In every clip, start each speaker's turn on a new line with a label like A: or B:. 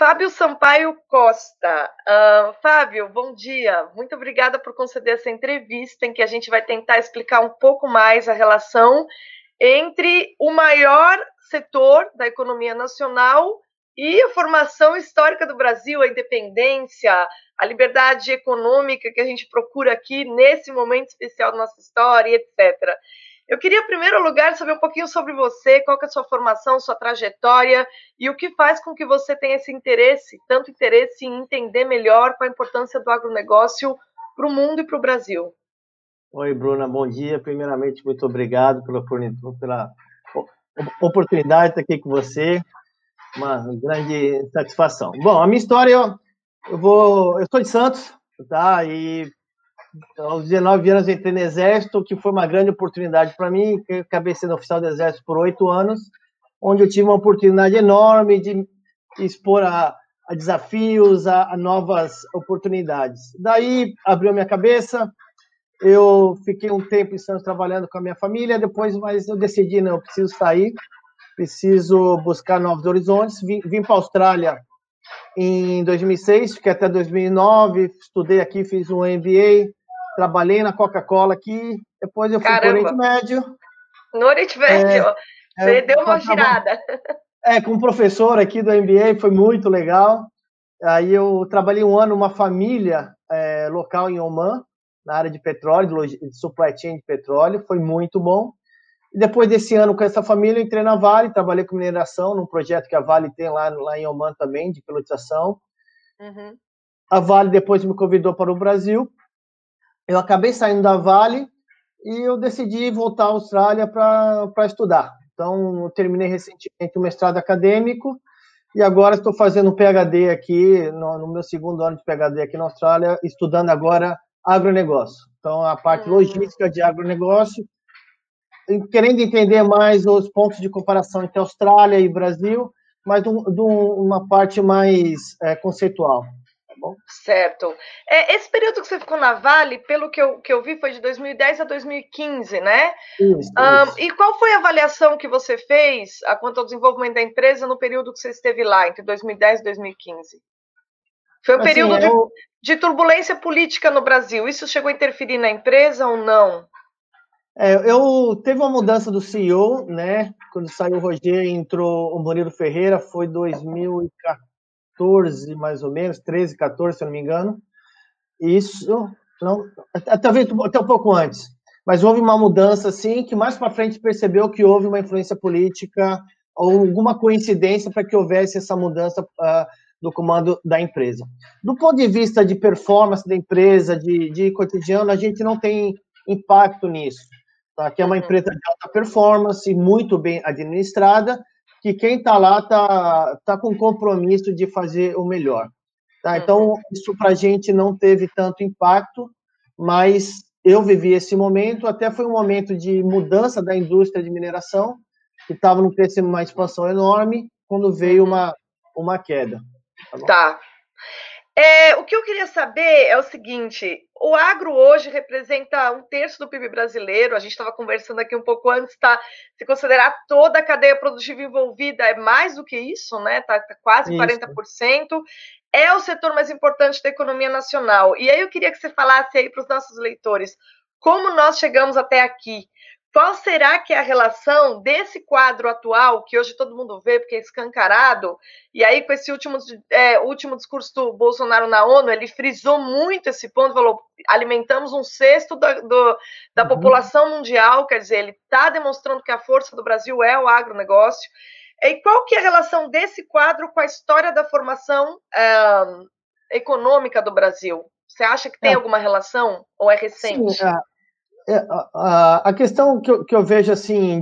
A: Fábio Sampaio Costa. Fábio, bom dia. Muito obrigada por conceder essa entrevista em que a gente vai tentar explicar um pouco mais a relação entre o maior setor da economia nacional e a formação histórica do Brasil, a independência, a liberdade econômica que a gente procura aqui nesse momento especial da nossa história, etc. Eu queria, em primeiro lugar, saber um pouquinho sobre você, qual que é a sua formação, sua trajetória e o que faz com que você tenha esse interesse, tanto interesse em entender melhor qual a importância do agronegócio para o mundo e para o Brasil.
B: Oi, Bruna, bom dia. Primeiramente, muito obrigado pela oportunidade de estar aqui com você. Uma grande satisfação. Bom, a minha história, eu sou de Santos, tá? E aos 19 anos entrei no Exército, que foi uma grande oportunidade para mim. Eu acabei sendo oficial do Exército por 8 anos, onde eu tive uma oportunidade enorme de expor a desafios, a novas oportunidades. Daí abriu minha cabeça. Eu fiquei um tempo em Santos trabalhando com a minha família, mas eu decidi, não, eu preciso sair, preciso buscar novos horizontes. Vim para a Austrália em 2006, fiquei até 2009, estudei aqui, fiz um MBA, trabalhei na Coca-Cola aqui, depois eu fui para o Oriente
A: Caramba,
B: Médio.
A: no Oriente Médio, você deu uma girada.
B: Com um professor aqui do MBA, foi muito legal. Aí eu trabalhei um ano numa família local em Oman, na área de petróleo, de supply chain de petróleo, foi muito bom. E depois desse ano com essa família, eu entrei na Vale, trabalhei com mineração, num projeto que a Vale tem lá em Oman também, de pilotização.
A: Uhum.
B: A Vale depois me convidou para o Brasil. Eu acabei saindo da Vale e eu decidi voltar à Austrália para estudar. Então, eu terminei recentemente o mestrado acadêmico e agora estou fazendo um PhD aqui, no meu segundo ano de PhD aqui na Austrália, estudando agora agronegócio. Então, a parte logística de agronegócio, querendo entender mais os pontos de comparação entre Austrália e Brasil, mas de uma parte mais conceitual. Tá bom?
A: Certo. Esse período que você ficou na Vale, pelo que eu vi, foi de 2010 a 2015, né?
B: Isso.
A: E qual foi a avaliação que você fez quanto ao desenvolvimento da empresa no período que você esteve lá, entre 2010 e 2015? Foi um
B: Assim,
A: período de turbulência política no Brasil. Isso chegou a interferir na empresa ou não?
B: eu teve uma mudança do CEO, né? Quando saiu o Roger, entrou o Murilo Ferreira, foi 2014, mais ou menos, 13, 14, se eu não me engano. Isso, não, talvez até um pouco antes. Mas houve uma mudança, assim, que mais para frente percebeu que houve uma influência política ou alguma coincidência para que houvesse essa mudança do comando da empresa. Do ponto de vista de performance da empresa, de cotidiano, a gente não tem impacto nisso. Tá? Que é uma empresa de alta performance, muito bem administrada, que quem está lá tá com compromisso de fazer o melhor. Tá? Então, isso para a gente não teve tanto impacto, mas eu vivi esse momento, até foi um momento de mudança da indústria de mineração, que estava num crescimento, uma expansão enorme, quando veio uma queda. Tá bom?
A: Tá. O que eu queria saber é o seguinte: o agro hoje representa um terço do PIB brasileiro. A gente estava conversando aqui um pouco antes, tá? Se considerar toda a cadeia produtiva envolvida, é mais do que isso, né? Tá quase
B: Isso.
A: 40%. É o setor mais importante da economia nacional. E aí eu queria que você falasse aí para os nossos leitores como nós chegamos até aqui. Qual será que é a relação desse quadro atual, que hoje todo mundo vê porque é escancarado, e aí com esse último discurso do Bolsonaro na ONU, ele frisou muito esse ponto, falou, alimentamos um sexto da população mundial, quer dizer, ele está demonstrando que a força do Brasil é o agronegócio. E qual que é a relação desse quadro com a história da formação econômica do Brasil? Você acha que tem alguma relação ou é
B: Sim,
A: recente?
B: a questão que eu vejo assim,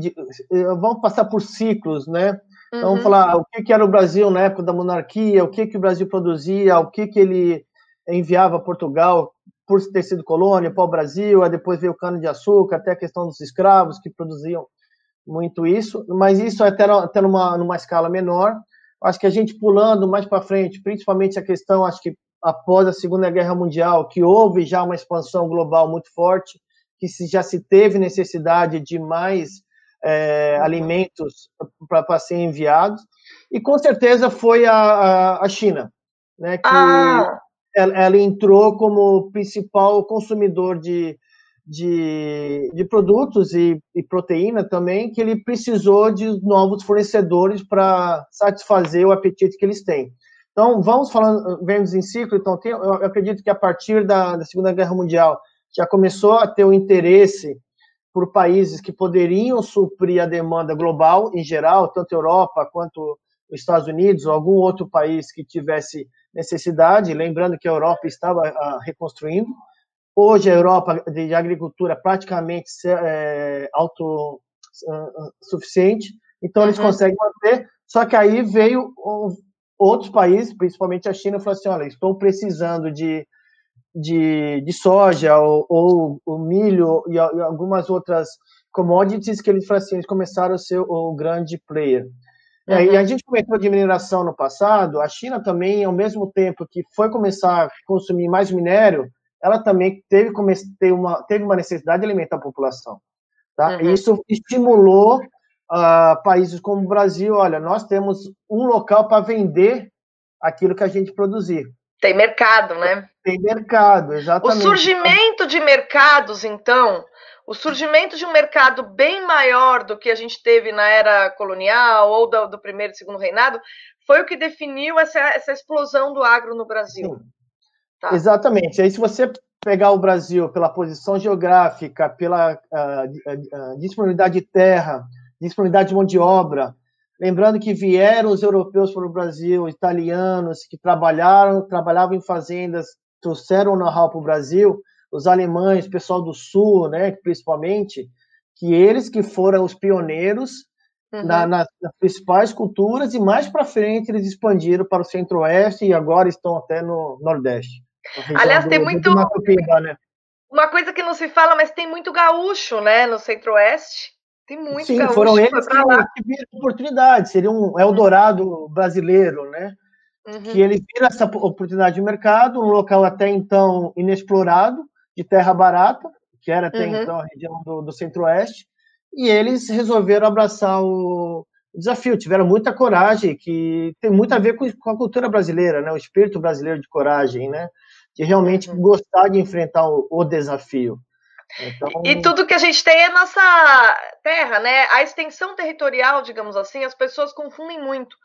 B: vamos passar por ciclos, né? Então, vamos falar o que era o Brasil na época da monarquia, o que o Brasil produzia, o que ele enviava a Portugal por ter sido colônia para o Brasil, aí depois veio o cana-de-açúcar, até a questão dos escravos que produziam muito isso, mas isso até numa escala menor. Acho que a gente pulando mais para frente, principalmente a questão, acho que após a Segunda Guerra Mundial, que houve já uma expansão global muito forte, que já se teve necessidade de mais alimentos para serem enviados. E com certeza foi a China, né, que
A: Ah,
B: ela entrou como principal consumidor de produtos e proteína também, que ele precisou de novos fornecedores para satisfazer o apetite que eles têm. Então, vemos em ciclo, então, eu acredito que a partir da Segunda Guerra Mundial já começou a ter o interesse por países que poderiam suprir a demanda global em geral, tanto Europa quanto os Estados Unidos ou algum outro país que tivesse necessidade, lembrando que a Europa estava reconstruindo. Hoje a Europa de agricultura praticamente autossuficiente, então eles conseguem manter, só que aí veio outros países, principalmente a China, falou assim, olha, estou precisando de soja ou o milho e algumas outras commodities que eles, assim, eles começaram a ser o grande player. E a gente comentou de mineração no passado, a China também, ao mesmo tempo que foi começar a consumir mais minério, ela também teve uma necessidade de alimentar a população. Tá? E isso estimulou países como o Brasil, olha, nós temos um local para vender aquilo que a gente produzir.
A: tem mercado, né?
B: Tem mercado,
A: O
B: exatamente.
A: surgimento de mercados, então, o surgimento de um mercado bem maior do que a gente teve na era colonial ou do primeiro e segundo reinado, foi o que definiu essa explosão do agro no Brasil.
B: Sim,
A: Tá.
B: exatamente. Aí, se você pegar o Brasil pela posição geográfica, pela disponibilidade de terra, disponibilidade de mão de obra, lembrando que vieram os europeus para o Brasil, italianos que trabalhavam em fazendas, trouxeram o know-how para o Brasil, os alemães, o pessoal do Sul, né, principalmente, que eles que foram os pioneiros nas principais culturas, e mais para frente eles expandiram para o Centro-Oeste e agora estão até no Nordeste, na região
A: Aliás, tem muito.
B: do Mato Piba, né?
A: Uma coisa que não se fala, mas tem muito gaúcho, né, no Centro-Oeste. Tem muito
B: Sim, foram
A: gaúcho que foi
B: eles
A: para lá.
B: que viram oportunidade, seria um Eldorado brasileiro, né? Que eles viram essa oportunidade de mercado, um local até então inexplorado, de terra barata, que era até então a região do Centro-Oeste, e eles resolveram abraçar o desafio, tiveram muita coragem, que tem muito a ver com a cultura brasileira, né? O espírito brasileiro de coragem, né? De realmente gostar de enfrentar o desafio. Então,
A: E tudo que a gente tem é nossa terra, né? A extensão territorial, digamos assim, as pessoas confundem muito,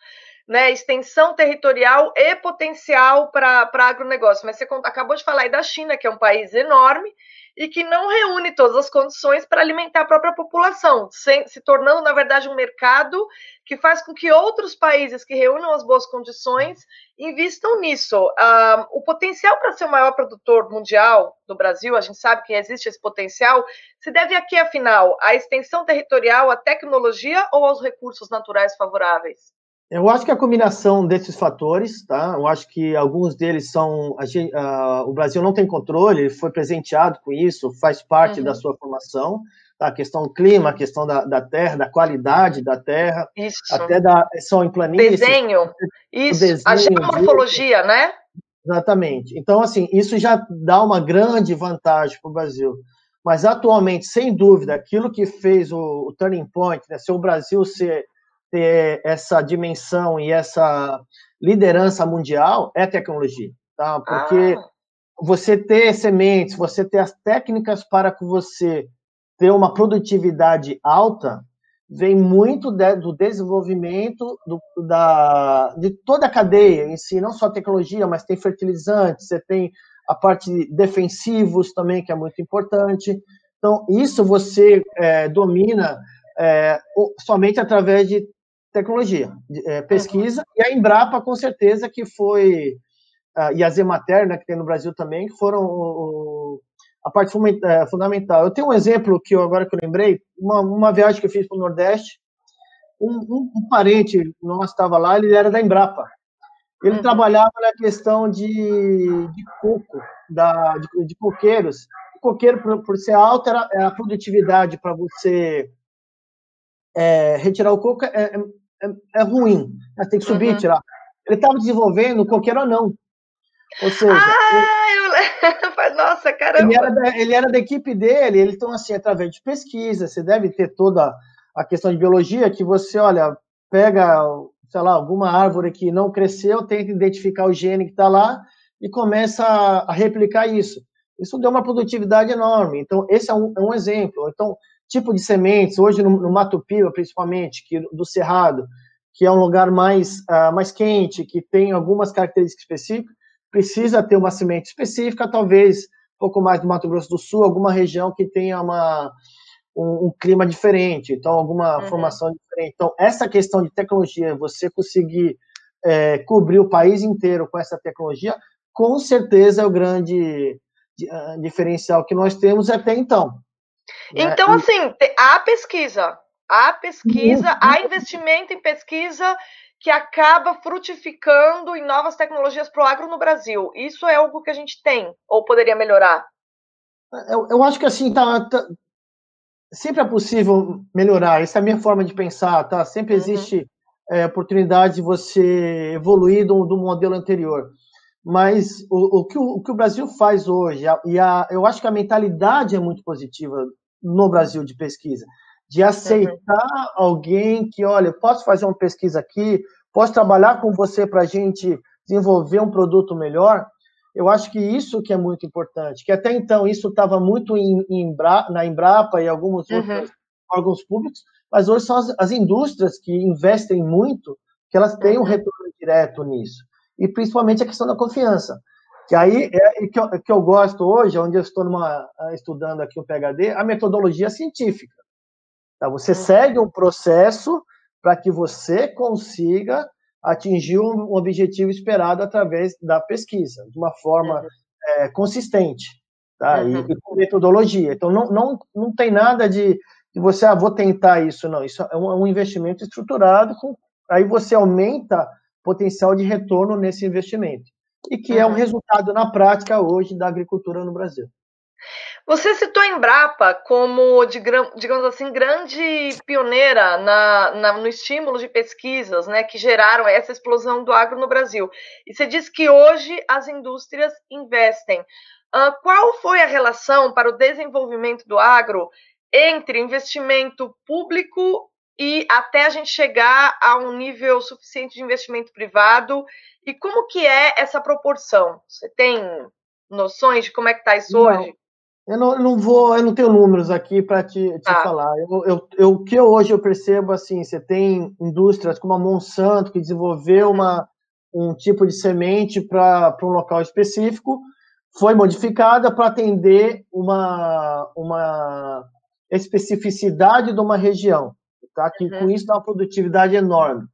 A: né? Extensão territorial e potencial para agronegócio. Mas você acabou de falar aí da China, que é um país enorme e que não reúne todas as condições para alimentar a própria população, se tornando, na verdade, um mercado que faz com que outros países que reúnam as boas condições invistam nisso. O potencial para ser o maior produtor mundial do Brasil, a gente sabe que existe esse potencial, se deve a quê, afinal? À extensão territorial, à tecnologia ou aos recursos naturais favoráveis?
B: eu acho que a combinação desses fatores, tá? Eu acho que alguns deles são. O Brasil não tem controle, ele foi presenteado com isso, faz parte da sua formação. Tá? A questão do clima, a questão da terra, da qualidade da terra,
A: Isso.
B: até são em planícies.
A: Desenho. Isso. A
B: Desenho
A: geomorfologia, né?
B: Exatamente. Então, assim, isso já dá uma grande vantagem para o Brasil. Mas, atualmente, sem dúvida, aquilo que fez o turning point, né, se o Brasil ter essa dimensão e essa liderança mundial, é tecnologia. Tá? Porque você ter sementes, você ter as técnicas para que você ter uma produtividade alta, vem muito do desenvolvimento de toda a cadeia em si, não só tecnologia, mas tem fertilizantes, você tem a parte de defensivos também, que é muito importante. Então, isso você domina somente através de tecnologia, pesquisa, e a Embrapa, com certeza, que foi, e a Zemater, né, que tem no Brasil também, que foram a parte fundamental. Eu tenho um exemplo agora que eu lembrei, uma viagem que eu fiz para o Nordeste, um parente nosso estava lá, ele era da Embrapa. Ele trabalhava na questão de coco, de coqueiros. O coqueiro, por ser alto, era a produtividade para você retirar o coco é ruim. Mas tem que subir e tirar. Ele estava desenvolvendo o coqueiro anão. Ou seja,
A: nossa, caramba!
B: ele era da equipe dele, então, assim, através de pesquisa, você deve ter toda a questão de biologia, que você, olha, pega sei lá, alguma árvore que não cresceu, tenta identificar o gene que está lá e começa a replicar isso. Isso deu uma produtividade enorme. Então, esse é um exemplo. Então, tipo de sementes, hoje no Mato Piba, principalmente, do Cerrado, que é um lugar mais quente, que tem algumas características específicas, precisa ter uma semente específica, talvez um pouco mais do Mato Grosso do Sul, alguma região que tenha um clima diferente, então alguma formação diferente. Então, essa questão de tecnologia, você conseguir cobrir o país inteiro com essa tecnologia, com certeza é o grande diferencial que nós temos até então. Né?
A: Então, assim, há pesquisa, há investimento em pesquisa que acaba frutificando em novas tecnologias para o agro no Brasil. Isso é algo que a gente tem, ou poderia melhorar?
B: Eu acho que assim, sempre é possível melhorar, essa é a minha forma de pensar, tá? Sempre existe oportunidade de você evoluir do modelo anterior. Mas o que o Brasil faz hoje, eu acho que a mentalidade é muito positiva no Brasil de pesquisa, de aceitar alguém que, olha, posso fazer uma pesquisa aqui, posso trabalhar com você para a gente desenvolver um produto melhor. Eu acho que isso que é muito importante, que até então isso estava muito na Embrapa e alguns outros órgãos públicos, mas hoje são as indústrias que investem muito, que elas têm um retorno direto nisso. E principalmente a questão da confiança. Que aí que eu gosto hoje, onde eu estou estudando aqui o PhD, a metodologia científica. Tá? Você segue um processo para que você consiga atingir um objetivo esperado através da pesquisa, de uma forma consistente, tá? E com metodologia. Então, não tem nada de você, vou tentar isso, não. Isso é um investimento estruturado, aí você aumenta o potencial de retorno nesse investimento. E que é um resultado, na prática, hoje, da agricultura no Brasil.
A: Você citou a Embrapa como, digamos assim, grande pioneira no estímulo de pesquisas, né, que geraram essa explosão do agro no Brasil. E você disse que hoje as indústrias investem. Qual foi a relação para o desenvolvimento do agro entre investimento público e até a gente chegar a um nível suficiente de investimento privado? E como que é essa proporção? Você tem noções de como é que está isso hoje?
B: Eu não tenho números aqui para te falar. O que hoje eu percebo, assim, você tem indústrias como a Monsanto, que desenvolveu um tipo de semente para um local específico, foi modificada para atender uma especificidade de uma região, tá? Que com isso dá uma produtividade enorme.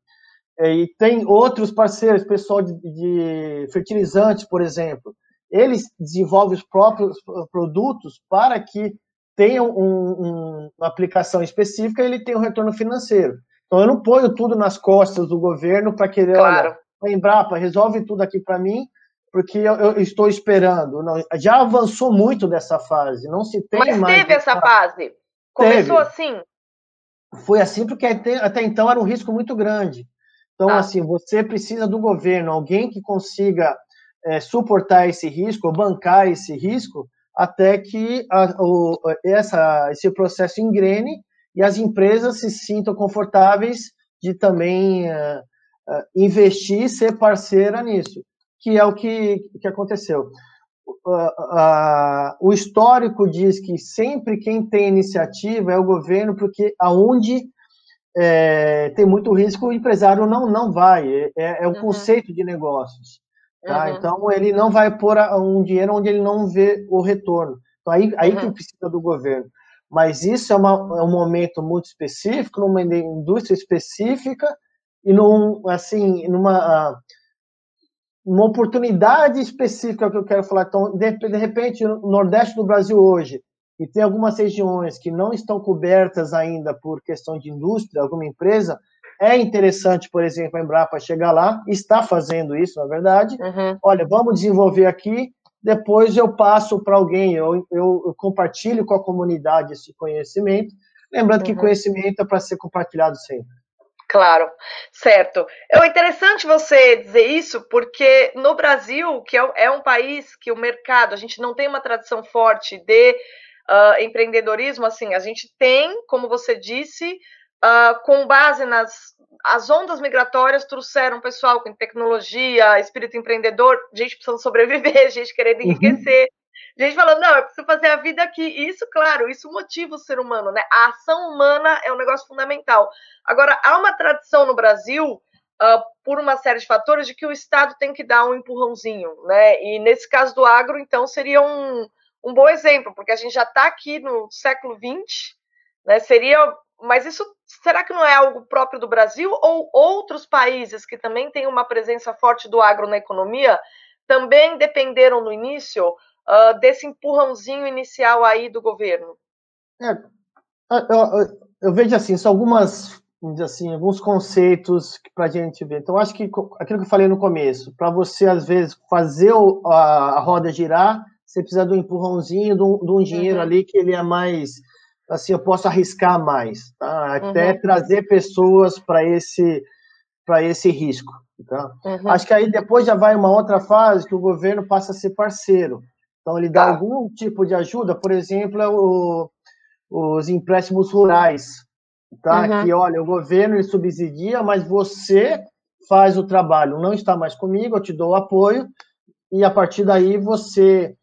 B: E tem outros parceiros, pessoal de fertilizantes, por exemplo, eles desenvolvem os próprios produtos para que tenham uma aplicação específica e ele tenha um retorno financeiro. Então, eu não ponho tudo nas costas do governo para querer,
A: Claro.
B: olha, Embrapa, resolve tudo aqui para mim, porque eu estou esperando. Não, já avançou muito dessa fase, não se tem
A: Mas
B: mais...
A: teve essa fase? Começou assim?
B: Foi assim porque até então era um risco muito grande. Então, assim, você precisa do governo, alguém que consiga suportar esse risco, ou bancar esse risco, até que esse processo engrene e as empresas se sintam confortáveis de também investir e ser parceira nisso, que é o que aconteceu. O histórico diz que sempre quem tem iniciativa é o governo, porque aonde tem muito risco, o empresário não vai. É o conceito de negócios. Tá? Então, ele não vai pôr um dinheiro onde ele não vê o retorno. Então, aí que precisa do governo. Mas isso é um momento muito específico, numa indústria específica e numa oportunidade específica que eu quero falar. Então, de repente, no Nordeste do Brasil hoje, e tem algumas regiões que não estão cobertas ainda por questão de indústria, alguma empresa, é interessante, por exemplo, a Embrapa chegar lá, está fazendo isso, na verdade. Olha, vamos desenvolver aqui, depois eu passo para alguém, eu compartilho com a comunidade esse conhecimento, lembrando que conhecimento é para ser compartilhado sempre.
A: Claro, certo. É interessante você dizer isso, porque no Brasil, que é um país que o mercado, a gente não tem uma tradição forte de empreendedorismo, assim, a gente tem, como você disse, com base as ondas migratórias trouxeram pessoal com tecnologia, espírito empreendedor, gente precisando sobreviver, gente querendo enriquecer, gente falando, não, eu preciso fazer a vida aqui. E isso, claro, isso motiva o ser humano, né? A ação humana é um negócio fundamental. Agora, há uma tradição no Brasil, por uma série de fatores, de que o Estado tem que dar um empurrãozinho, né? E nesse caso do agro, então, seria um bom exemplo, porque a gente já está aqui no século XX, né? Mas isso, será que não é algo próprio do Brasil ou outros países que também têm uma presença forte do agro na economia também dependeram no início desse empurrãozinho inicial aí do governo?
B: Eu vejo assim, são alguns conceitos para a gente ver. Então, acho que aquilo que eu falei no começo, para você, às vezes, fazer a roda girar, você precisa de um empurrãozinho, de um dinheiro ali que ele é mais, assim, eu posso arriscar mais, tá? Até trazer pessoas para esse risco. Tá? Acho que aí depois já vai uma outra fase que o governo passa a ser parceiro. Então, ele dá algum tipo de ajuda, por exemplo, os empréstimos rurais, tá? Que, olha, o governo ele subsidia, mas você faz o trabalho, não está mais comigo, eu te dou o apoio, e a partir daí você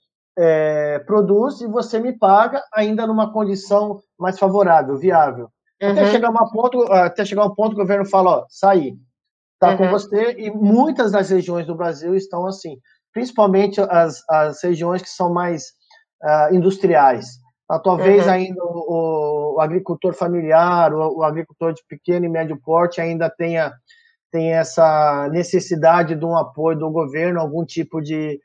B: produz e você me paga ainda numa condição mais favorável, viável. Até chegar um ponto que o governo fala, ó, sair, tá com você, e muitas das regiões do Brasil estão assim, principalmente as regiões que são mais industriais. Talvez ainda o agricultor familiar, o agricultor de pequeno e médio porte ainda tenha essa necessidade de um apoio do governo, algum tipo de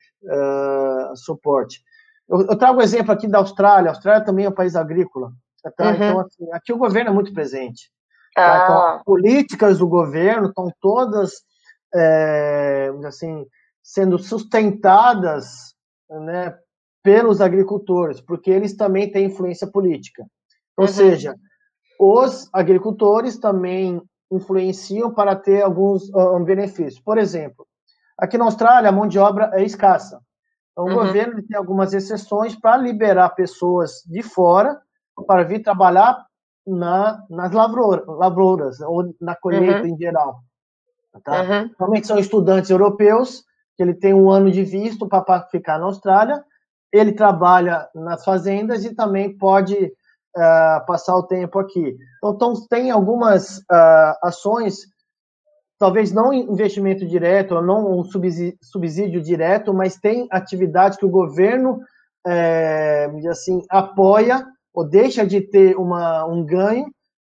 B: suporte. Eu trago o exemplo aqui da Austrália. A Austrália também é um país agrícola. Tá? Então, assim, aqui o governo é muito presente. Tá? Então, as políticas do governo estão todas assim, sendo sustentadas, né, pelos agricultores, porque eles também têm influência política. Ou seja, os agricultores também influenciam para ter alguns benefícios. Por exemplo, aqui na Austrália a mão de obra é escassa. Então, o governo tem algumas exceções para liberar pessoas de fora para vir trabalhar nas lavouras ou na colheita em geral. Tá? Normalmente são estudantes europeus, que ele tem 1 ano de visto para ficar na Austrália, ele trabalha nas fazendas e também pode passar o tempo aqui. Então tem algumas ações, talvez não investimento direto, ou não um subsídio direto, mas tem atividades que o governo assim, apoia ou deixa de ter um ganho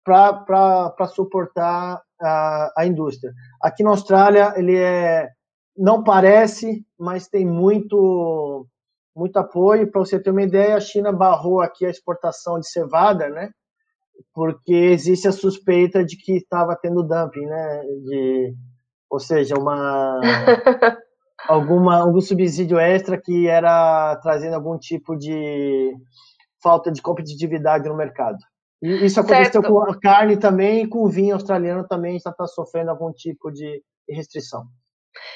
B: para suportar a indústria. Aqui na Austrália, não parece, mas tem muito apoio. Para você ter uma ideia, a China barrou aqui a exportação de cevada, né? Porque existe a suspeita de que estava tendo dumping, né? Ou seja, algum subsídio extra que era trazendo algum tipo de falta de competitividade no mercado. E isso aconteceu com a carne também, e com o vinho australiano também já está sofrendo algum tipo de restrição.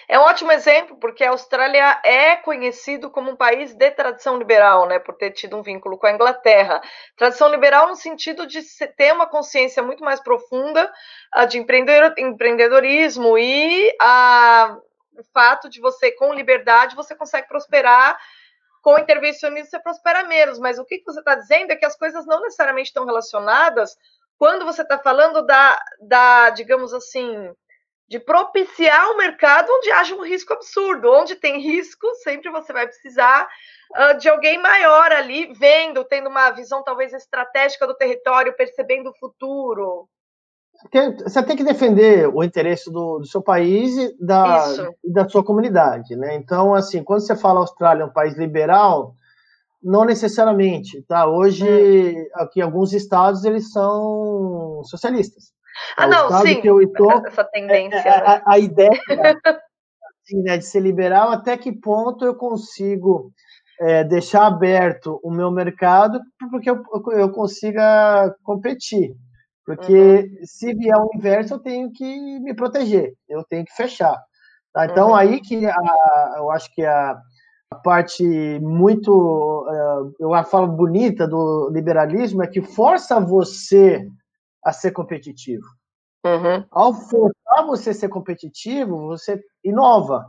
A: É um ótimo exemplo, porque a Austrália é conhecido como um país de tradição liberal, né, por ter tido um vínculo com a Inglaterra. Tradição liberal no sentido de ter uma consciência muito mais profunda de empreendedorismo e o fato de você, com liberdade, você consegue prosperar. Com intervencionismo você prospera menos, mas o que você está dizendo é que as coisas não necessariamente estão relacionadas quando você está falando digamos assim, de propiciar um mercado onde haja um risco absurdo. Onde tem risco, sempre você vai precisar de alguém maior ali, tendo uma visão talvez estratégica do território, percebendo o futuro.
B: Você tem que defender o interesse do seu país e da sua comunidade, né? Então, assim, quando você fala Austrália é um país liberal, não necessariamente, tá? Hoje, aqui alguns estados, eles são socialistas.
A: Não, sim,
B: que eu estou,
A: essa tendência.
B: A ideia assim, né, de ser liberal, até que ponto eu consigo deixar aberto o meu mercado porque eu consiga competir. Porque se vier o inverso, eu tenho que me proteger, eu tenho que fechar. Tá? Então, aí que eu acho que a parte muito, eu falo bonita do liberalismo, é que força você a ser competitivo.
A: Uhum.
B: Ao forçar você ser competitivo, você inova,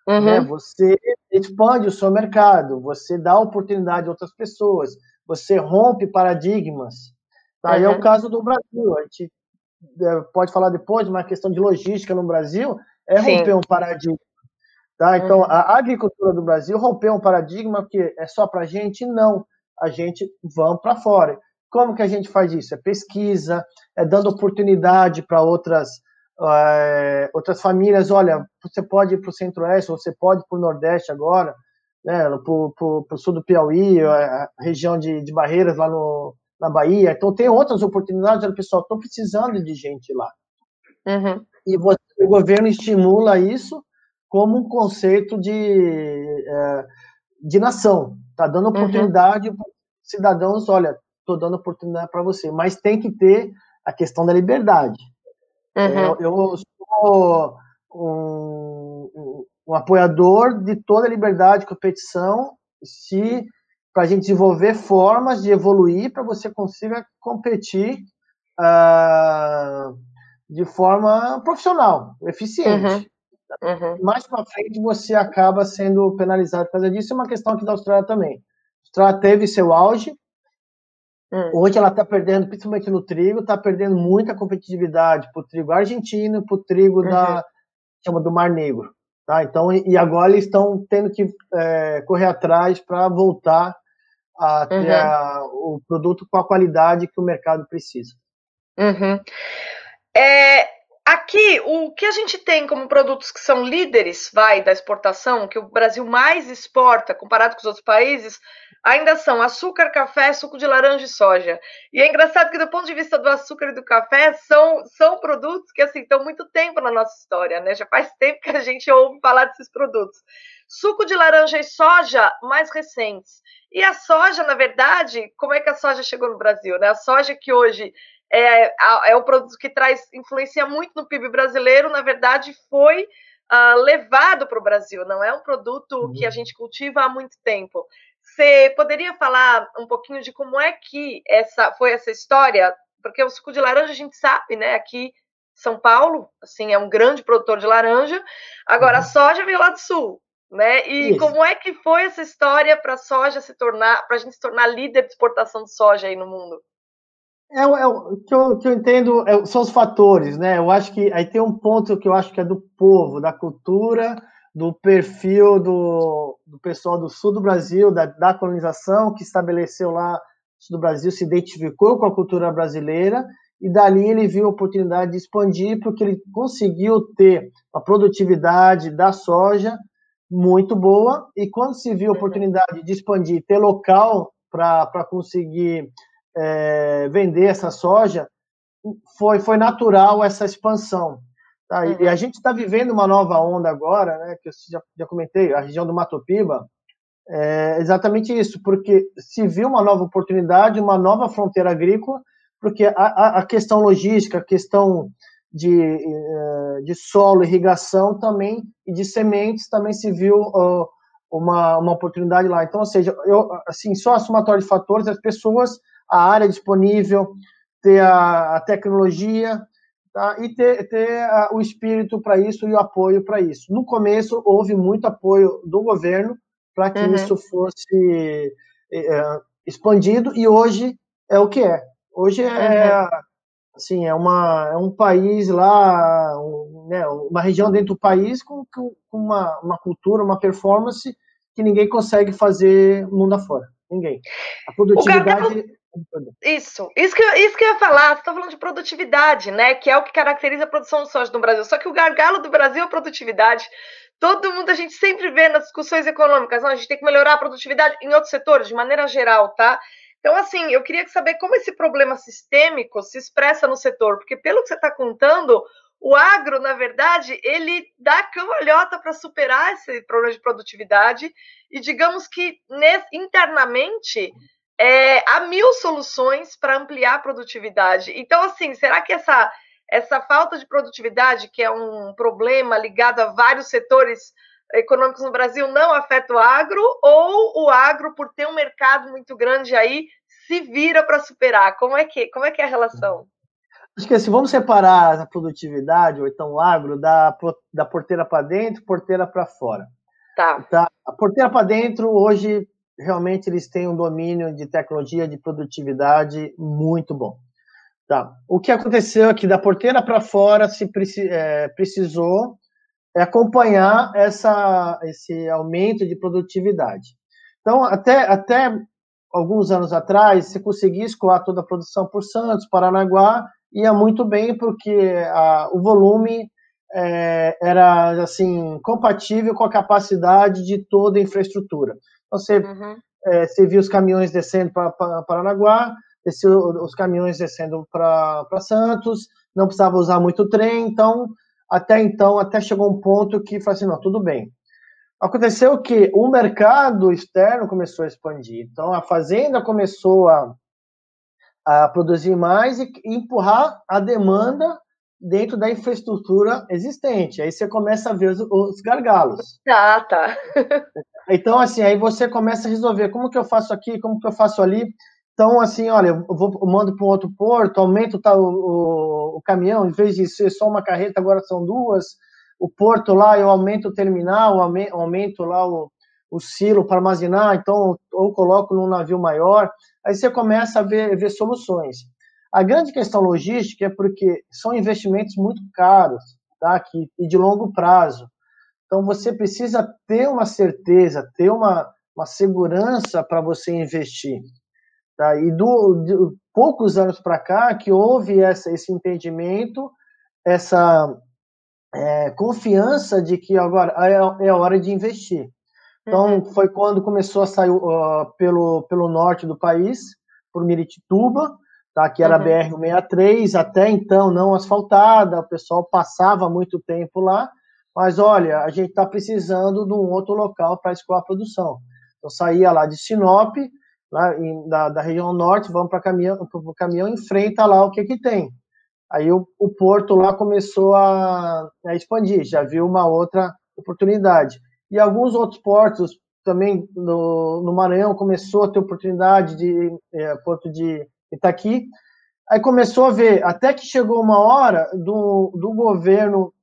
B: né?
A: Uhum.
B: Você expande o seu mercado, você dá oportunidade a outras pessoas, você rompe paradigmas. Tá? E é o
A: Uhum.
B: caso do Brasil. A gente pode falar depois, mas a questão de logística no Brasil é romper
A: Sim.
B: um paradigma. Tá? Então,
A: Uhum.
B: a agricultura do Brasil rompeu um paradigma que é só para a gente? Não. A gente vamos para fora. Como que a gente faz isso? É pesquisa, é dando oportunidade para outras famílias. Olha, você pode ir para o Centro-Oeste, você pode ir para o Nordeste agora, né, para o sul do Piauí, a região de Barreiras lá na Bahia. Então, tem outras oportunidades. Olha, pessoal, estou precisando de gente lá.
A: Uhum.
B: E o governo estimula isso como um conceito de nação. Está dando
A: Uhum.
B: oportunidade para cidadãos, olha, estou dando oportunidade para você, mas tem que ter a questão da liberdade.
A: Uhum.
B: Eu sou um apoiador de toda a liberdade de competição, se para a gente desenvolver formas de evoluir para você consiga competir uh, de forma profissional,
A: Uhum.
B: eficiente.
A: Uhum.
B: Mais para frente você acaba sendo penalizado por causa disso. É uma questão aqui da Austrália também. A Austrália teve seu auge,
A: Uhum.
B: hoje ela está perdendo, principalmente no trigo, está perdendo muita competitividade para o trigo argentino, para o trigo
A: Uhum.
B: chama do Mar Negro. Tá? Então, e agora eles estão tendo que correr atrás para voltar a ter
A: Uhum.
B: o produto com a qualidade que o mercado precisa.
A: Uhum. Aqui, o que a gente tem como produtos que são líderes, da exportação, que o Brasil mais exporta, comparado com os outros países, ainda são açúcar, café, suco de laranja e soja. E é engraçado que, do ponto de vista do açúcar e do café, são produtos que, assim, estão muito tempo na nossa história, né? Já faz tempo que a gente ouve falar desses produtos. Suco de laranja e soja, mais recentes. E a soja, na verdade, como é que a soja chegou no Brasil, né? A soja que hoje é o produto que influencia muito no PIB brasileiro, na verdade, foi levado para o Brasil, não é um produto que a gente cultiva há muito tempo. Você poderia falar um pouquinho de como é que foi essa história? Porque o suco de laranja a gente sabe, né? Aqui São Paulo, assim, é um grande produtor de laranja. Agora, a
B: Uhum.
A: soja veio lá do sul, né? E
B: Isso.
A: como é que foi essa história para a gente se tornar líder de exportação de soja aí no mundo?
B: O que eu entendo são os fatores, né? Eu acho que aí tem um ponto que eu acho que é do povo, da cultura, do perfil do pessoal do sul do Brasil, da colonização, que estabeleceu lá no sul do Brasil, se identificou com a cultura brasileira, e dali ele viu a oportunidade de expandir, porque ele conseguiu ter a produtividade da soja muito boa, e quando se viu a
A: Uhum.
B: oportunidade de expandir, ter local para conseguir vender essa soja, foi natural essa expansão. Tá? E a
A: Uhum.
B: gente está vivendo uma nova onda agora, né, que eu já comentei, a região do Mato Piba, é exatamente isso, porque se viu uma nova oportunidade, uma nova fronteira agrícola, porque a questão logística, a questão de solo, irrigação também, e de sementes também se viu uma oportunidade lá. Então, ou seja, assim, só a somatória de fatores, as pessoas, a área disponível, ter a tecnologia, tá? E ter o espírito para isso e o apoio para isso. No começo, houve muito apoio do governo para que
A: Uhum.
B: isso fosse expandido, e hoje é o que é. Hoje
A: Uhum.
B: assim, é um país lá, né, uma região dentro do país com uma cultura, uma performance que ninguém consegue fazer mundo afora. Ninguém. A
A: O gargalo,
B: produtividade.
A: isso que eu ia falar, você está falando de produtividade, né? Que é o que caracteriza a produção de soja no Brasil. Só que o gargalo do Brasil é a produtividade. Todo mundo, a gente sempre vê nas discussões econômicas, não, a gente tem que melhorar a produtividade em outros setores, de maneira geral, tá? Então, assim, eu queria saber como esse problema sistêmico se expressa no setor, porque pelo que você está contando, o agro, na verdade, ele dá cambalhota para superar esse problema de produtividade e digamos que internamente há mil soluções para ampliar a produtividade. Então, assim, será que essa falta de produtividade, que é um problema ligado a vários setores econômicos no Brasil, não afeta o agro, ou o agro, por ter um mercado muito grande aí, se vira para superar? Como é que é a relação?
B: Acho que assim, vamos separar a produtividade, ou então o agro, da porteira para dentro, porteira para fora.
A: Tá.
B: Tá? A porteira para dentro, hoje, realmente eles têm um domínio de tecnologia, de produtividade muito bom. Tá. O que aconteceu é que da porteira para fora precisou acompanhar esse aumento de produtividade. Então, até alguns anos atrás, você conseguia escoar toda a produção por Santos, Paranaguá, ia muito bem, porque o volume era assim compatível com a capacidade de toda a infraestrutura. Então, você via os caminhões descendo para Paranaguá, os caminhões descendo para Santos, não precisava usar muito trem, então, até chegou um ponto que falou assim, não, tudo bem. Aconteceu que o mercado externo começou a expandir, então a fazenda começou a produzir mais e empurrar a demanda dentro da infraestrutura existente. Aí você começa a ver os gargalos.
A: Tá.
B: Então, assim, aí você começa a resolver como que eu faço aqui, como que eu faço ali. Então, assim, olha, eu mando para um outro porto, aumento o caminhão, em vez de ser só uma carreta, agora são duas. O porto lá, eu aumento o terminal, aumento lá o silo para armazenar, então, ou coloco num navio maior. Aí você começa a ver soluções. A grande questão logística é porque são investimentos muito caros, tá? E de longo prazo. Então, você precisa ter uma certeza, ter uma segurança para você investir. Tá? E de poucos anos para cá que houve esse entendimento, essa confiança de que agora é a hora de investir. Então, foi quando começou a sair pelo norte do país, por Miritituba, tá? Que era a BR-163, até então não asfaltada, o pessoal passava muito tempo lá, mas olha, a gente está precisando de um outro local para escoar a produção. Então, saía lá de Sinop, lá da região norte, vamos para o caminhão, enfrenta lá o que tem. Aí o porto lá começou a expandir, já viu uma outra oportunidade. E alguns outros portos também no Maranhão começou a ter oportunidade porto de Itaqui. Aí começou a ver, até que chegou uma hora do governo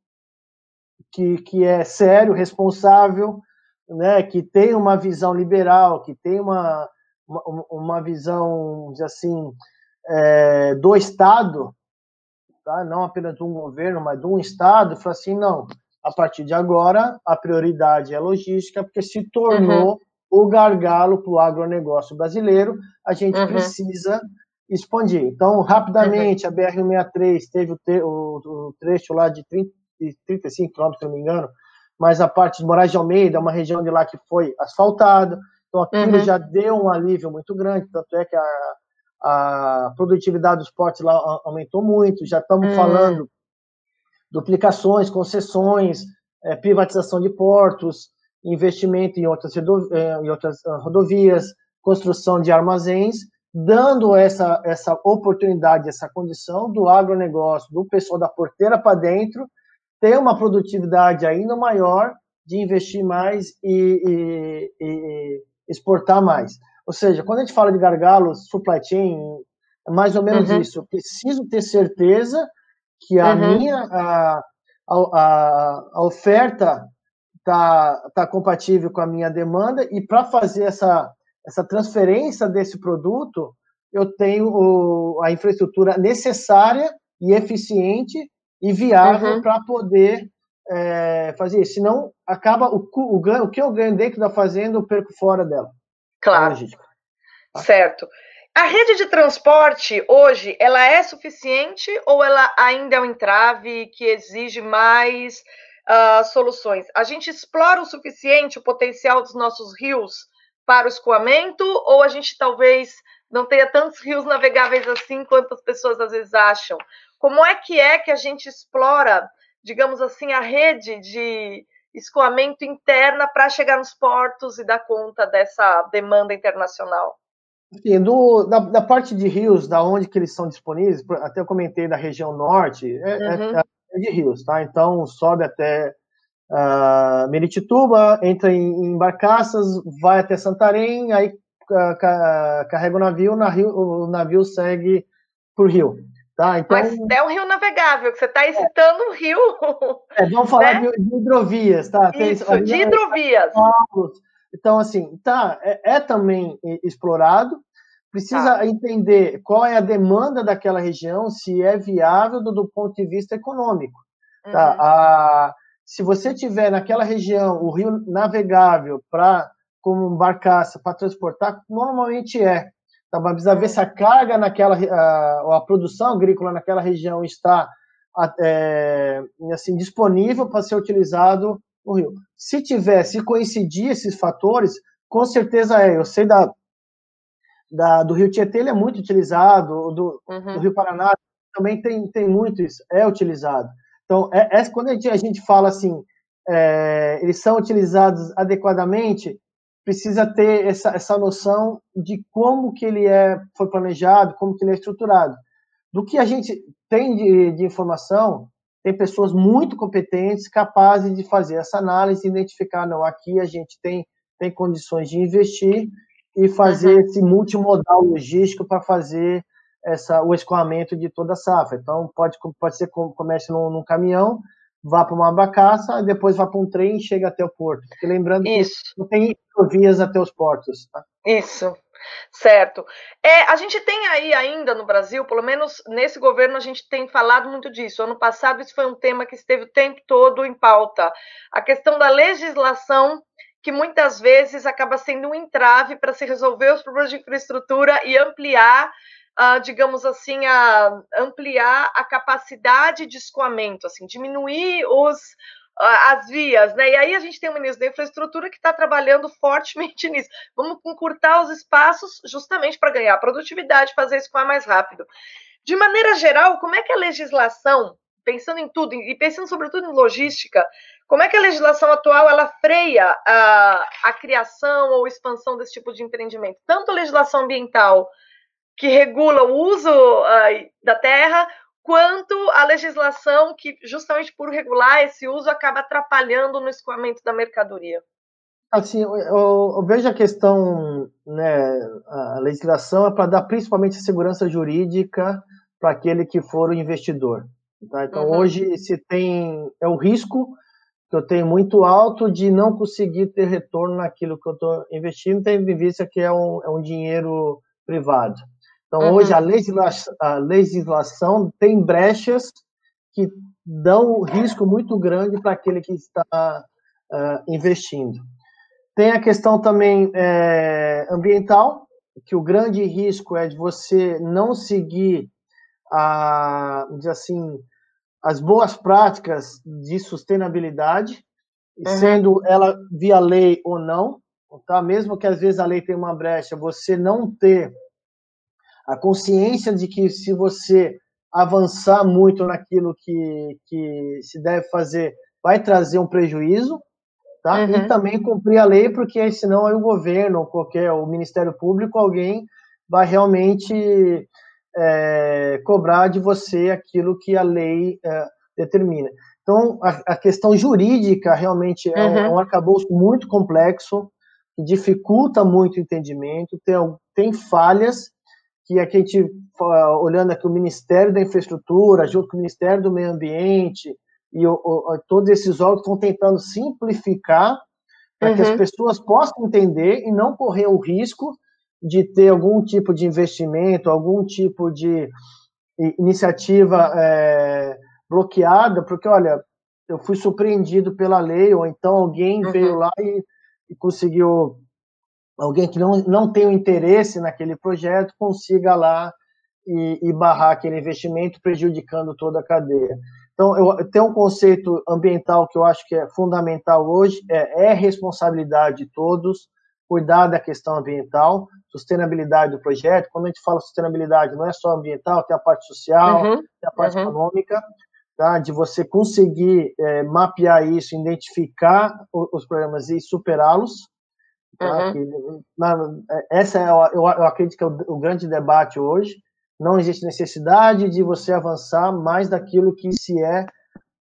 B: que é sério, responsável, né, que tem uma visão liberal, que tem uma visão, assim, do Estado, tá? Não apenas de um governo, mas de um Estado, falou assim, não, a partir de agora a prioridade é logística, porque se tornou o gargalo para o agronegócio brasileiro, a gente precisa expandir. Então, rapidamente, a BR-163 teve o trecho lá de 35 quilômetros, se não me engano, mas a parte de Moraes de Almeida, uma região de lá que foi asfaltada, então aquilo já deu um alívio muito grande, tanto é que a produtividade dos portos lá aumentou muito, já estamos falando duplicações, concessões, privatização de portos, investimento em outras rodovias, construção de armazéns, dando essa oportunidade, essa condição do agronegócio, do pessoal da porteira para dentro, ter uma produtividade ainda maior, de investir mais e exportar mais. Ou seja, quando a gente fala de gargalos, supply chain, é mais ou menos isso. Eu preciso ter certeza que a oferta está compatível com a minha demanda e para fazer essa transferência desse produto, eu tenho a infraestrutura necessária e eficiente e viável para poder fazer isso. Senão, acaba o que eu ganho dentro da fazenda, eu perco fora dela.
A: Claro. Certo. A rede de transporte hoje, ela é suficiente ou ela ainda é um entrave que exige mais soluções? A gente explora o suficiente o potencial dos nossos rios para o escoamento ou a gente talvez não tenha tantos rios navegáveis assim quanto as pessoas às vezes acham? Como é que a gente explora, digamos assim, a rede de escoamento interna para chegar nos portos e dar conta dessa demanda internacional?
B: Enfim, da parte de rios, da onde que eles são disponíveis, até eu comentei da região norte, é de rios, tá? Então, sobe até Miritituba, entra em barcaças, vai até Santarém, aí carrega o navio segue por rio. Tá? Então,
A: mas é um rio navegável, que você está citando um rio,
B: vamos falar
A: né?
B: de hidrovias, tá?
A: Isso, de hidrovias.
B: Então, assim, tá, é também explorado, precisa
A: Tá.
B: entender qual é a demanda daquela região, se é viável do ponto de vista econômico. Tá?
A: Uhum.
B: Se você tiver naquela região o rio navegável como barcaça para transportar, normalmente é. Tá? Mas precisa ver se a carga ou a produção agrícola naquela região está assim, disponível para ser utilizado no rio. Se coincidir esses fatores, com certeza é. Eu sei do Rio Tietê, ele é muito utilizado, do Rio Paraná também tem muito isso, é utilizado. Então, quando a gente fala assim, eles são utilizados adequadamente, precisa ter essa noção de como que ele foi planejado, como que ele é estruturado. Do que a gente tem de informação, tem pessoas muito competentes, capazes de fazer essa análise, identificar, não, aqui a gente tem condições de investir e fazer esse multimodal logístico para fazer o escoamento de toda a safra. Então, pode ser que comece num caminhão, vá para uma barcaça, depois vá para um trem e chega até o porto. Porque lembrando que não tem vias até os portos. Tá?
A: Isso. Certo. A gente tem aí ainda no Brasil, pelo menos nesse governo, a gente tem falado muito disso. Ano passado, isso foi um tema que esteve o tempo todo em pauta. A questão da legislação, que muitas vezes acaba sendo um entrave para se resolver os problemas de infraestrutura e ampliar, digamos assim, ampliar a capacidade de escoamento, assim, diminuir as vias, né? E aí a gente tem o ministro da Infraestrutura que está trabalhando fortemente nisso. Vamos encurtar os espaços justamente para ganhar produtividade, fazer escoar mais rápido. De maneira geral, como é que a legislação, pensando em tudo e pensando sobretudo em logística, como é que a legislação atual ela freia a criação ou expansão desse tipo de empreendimento? Tanto a legislação ambiental, que regula o uso da terra, quanto a legislação que, justamente por regular esse uso, acaba atrapalhando no escoamento da mercadoria.
B: Assim, eu vejo a questão, né, a legislação é para dar principalmente segurança jurídica para aquele que for o investidor. Tá? Então, hoje é o risco que eu tenho muito alto de não conseguir ter retorno naquilo que eu estou investindo, tendo em vista que é um dinheiro privado. Então, hoje a legislação tem brechas que dão um risco muito grande para aquele que está investindo. Tem a questão também ambiental, que o grande risco é de você não seguir assim, as boas práticas de sustentabilidade, sendo ela via lei ou não, tá? Mesmo que às vezes a lei tenha uma brecha, você não ter a consciência de que se você avançar muito naquilo que se deve fazer, vai trazer um prejuízo, tá? E também cumprir a lei, porque senão aí o governo, o Ministério Público, alguém vai realmente cobrar de você aquilo que a lei determina. Então, a questão jurídica realmente é um arcabouço muito complexo, que dificulta muito o entendimento, tem falhas que aqui a gente, olhando aqui o Ministério da Infraestrutura, junto com o Ministério do Meio Ambiente, e todos esses órgãos estão tentando simplificar para que as pessoas possam entender e não correr o risco de ter algum tipo de investimento, algum tipo de iniciativa bloqueada, porque, olha, eu fui surpreendido pela lei, ou então alguém veio lá e conseguiu, alguém que não tem o interesse naquele projeto, consiga lá e barrar aquele investimento, prejudicando toda a cadeia. Então, eu tenho um conceito ambiental que eu acho que é fundamental hoje, é responsabilidade de todos, cuidar da questão ambiental, sustentabilidade do projeto. Quando a gente fala sustentabilidade, não é só ambiental, tem a parte social, tem a parte econômica, tá? De você conseguir mapear isso, identificar os problemas e superá-los. Tá? Essa eu acredito que é o grande debate hoje. Não existe necessidade de você avançar mais daquilo que se é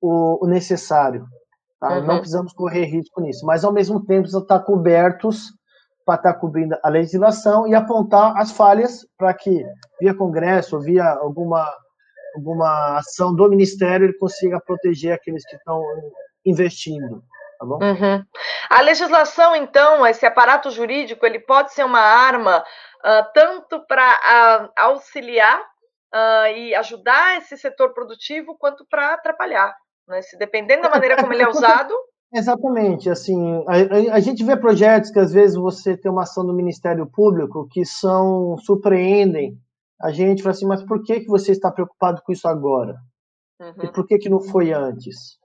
B: o necessário. Tá? Não precisamos correr risco nisso, mas ao mesmo tempo precisamos estar cobertos para estar cobrindo a legislação e apontar as falhas para que, via Congresso, via alguma ação do Ministério, ele consiga proteger aqueles que estão investindo, tá bom?
A: Uhum. A legislação, então, esse aparato jurídico, ele pode ser uma arma tanto para auxiliar e ajudar esse setor produtivo, quanto para atrapalhar, né? Se dependendo da maneira como ele é usado.
B: Exatamente, assim, a gente vê projetos que às vezes você tem uma ação do Ministério Público que surpreendem a gente, fala assim, mas por que você está preocupado com isso agora? E por que não foi antes?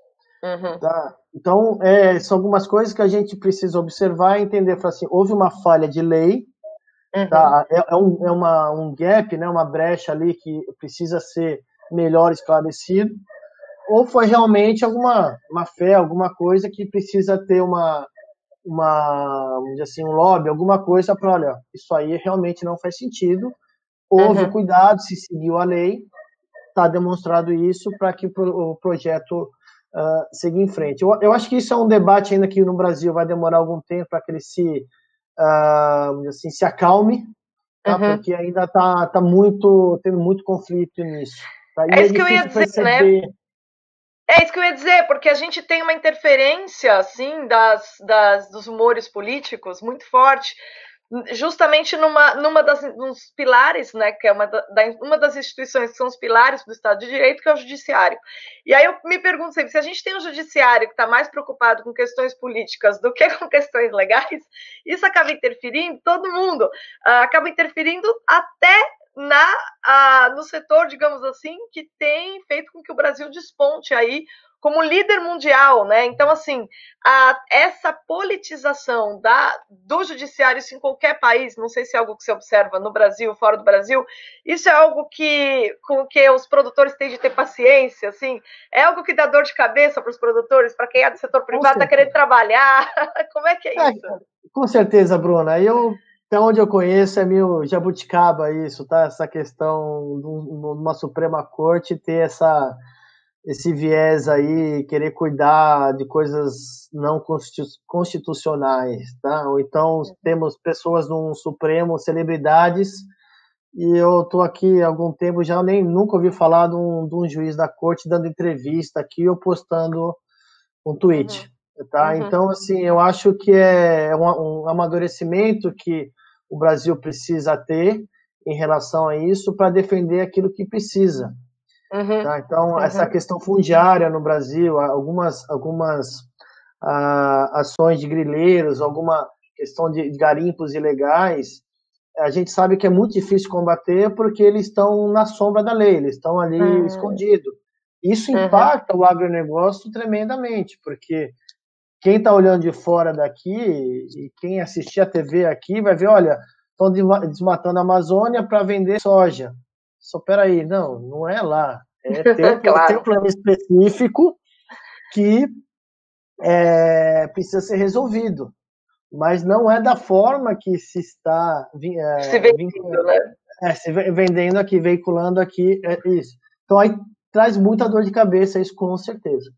B: Tá? Então, são algumas coisas que a gente precisa observar e entender, falar assim, houve uma falha de lei, tá? Um gap, né? Uma brecha ali que precisa ser melhor esclarecido, ou foi realmente alguma má fé, alguma coisa que precisa ter vamos dizer assim, um lobby, alguma coisa para, olha, isso aí realmente não faz sentido, houve cuidado, se seguiu a lei, está demonstrado isso para que o projeto seguir em frente. Eu acho que isso é um debate ainda que no Brasil vai demorar algum tempo para que ele se acalme, tá? Porque ainda está tendo muito conflito nisso. Tá? E
A: é isso que eu ia dizer,
B: perceber...
A: né? É isso que eu ia dizer, porque a gente tem uma interferência, assim, dos humores políticos muito forte, justamente nos pilares, né, que é uma das instituições que são os pilares do Estado de Direito, que é o Judiciário. E aí eu me pergunto sempre, se a gente tem um Judiciário que está mais preocupado com questões políticas do que com questões legais, isso acaba interferindo todo mundo, acaba interferindo até no setor, digamos assim, que tem feito com que o Brasil desponte aí como líder mundial, né? Então, assim, essa politização do judiciário, isso em qualquer país, não sei se é algo que você observa no Brasil, fora do Brasil, isso é algo com que os produtores têm de ter paciência, assim, é algo que dá dor de cabeça para os produtores, para quem é do setor privado, está querendo trabalhar, como é que é isso?
B: Com certeza, Bruna, até onde eu conheço é meio jabuticaba isso, tá? Essa questão de uma Suprema Corte ter esse viés aí, querer cuidar de coisas não constitucionais, tá? Ou então temos pessoas no Supremo, celebridades, e eu estou aqui há algum tempo, já nunca ouvi falar de um juiz da corte dando entrevista aqui ou postando um tweet, tá? Então, assim, eu acho que é um amadurecimento que o Brasil precisa ter em relação a isso para defender aquilo que precisa. Tá? Então, essa questão fundiária no Brasil, algumas ações de grileiros, alguma questão de garimpos ilegais, a gente sabe que é muito difícil combater porque eles estão na sombra da lei, eles estão ali escondidos. Isso impacta o agronegócio tremendamente, porque quem está olhando de fora daqui e quem assistir a TV aqui vai ver, olha, estão desmatando a Amazônia para vender soja. Só peraí, não é lá. Tem um problema específico que precisa ser resolvido, mas não é da forma que se está vendendo aqui, veiculando aqui, isso. Então aí traz muita dor de cabeça isso, com certeza.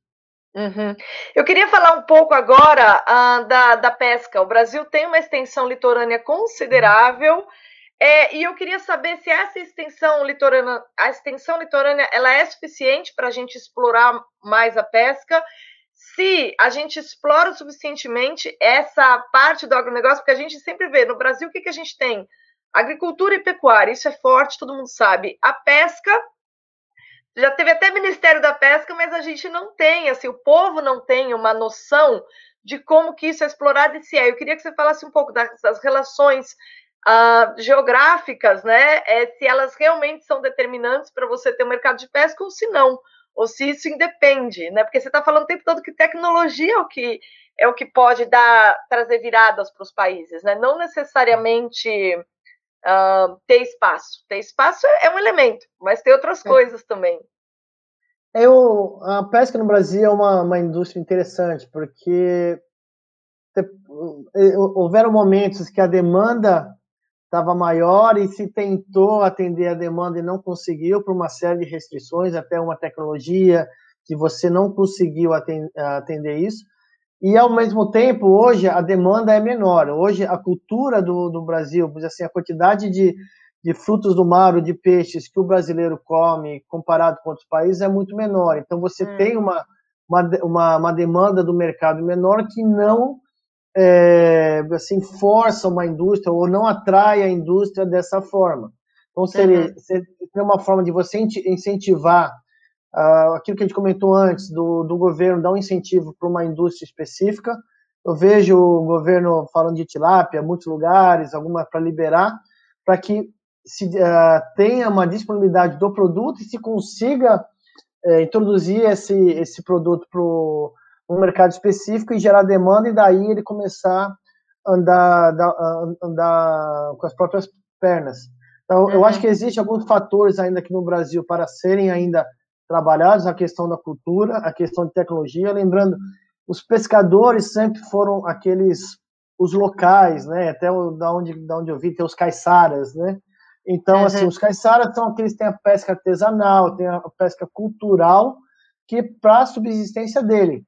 A: Eu queria falar um pouco agora da pesca. O Brasil tem uma extensão litorânea considerável, e eu queria saber se essa extensão litorânea, ela é suficiente para a gente explorar mais a pesca, se a gente explora suficientemente essa parte do agronegócio, porque a gente sempre vê no Brasil o que a gente tem? Agricultura e pecuária, isso é forte, todo mundo sabe. A pesca, já teve até Ministério da Pesca, mas a gente não tem, assim, o povo não tem uma noção de como que isso é explorado e se é. Eu queria que você falasse um pouco das relações geográficas, né? Se elas realmente são determinantes para você ter um mercado de pesca ou se não, ou se isso independe, né? Porque você está falando o tempo todo que tecnologia é o que pode trazer viradas para os países, né? Não necessariamente ter espaço. Ter espaço é um elemento, mas tem outras coisas também.
B: A pesca no Brasil é uma indústria interessante, porque houveram momentos que a demanda estava maior e se tentou atender a demanda e não conseguiu por uma série de restrições, até uma tecnologia que você não conseguiu atender isso. E, ao mesmo tempo, hoje a demanda é menor. Hoje, a cultura do Brasil, assim, a quantidade de de frutos do mar ou de peixes que o brasileiro come comparado com outros países é muito menor. Então, você tem uma demanda do mercado menor que não assim, força uma indústria ou não atrai a indústria dessa forma. Então, seria uma forma de você incentivar aquilo que a gente comentou antes, do governo dar um incentivo para uma indústria específica. Eu vejo o governo falando de tilápia, muitos lugares, alguma para liberar, para que se tenha uma disponibilidade do produto e se consiga introduzir esse produto para um mercado específico e gerar demanda, e daí ele começar a andar com as próprias pernas. Então, eu acho que existem alguns fatores ainda aqui no Brasil para serem ainda trabalhados, a questão da cultura, a questão de tecnologia, lembrando, os pescadores sempre foram os locais, né, até da onde eu vi, tem os caiçaras, né, então, assim, os caiçaras são aqueles que têm a pesca artesanal, tem a pesca cultural, que para a subsistência dele.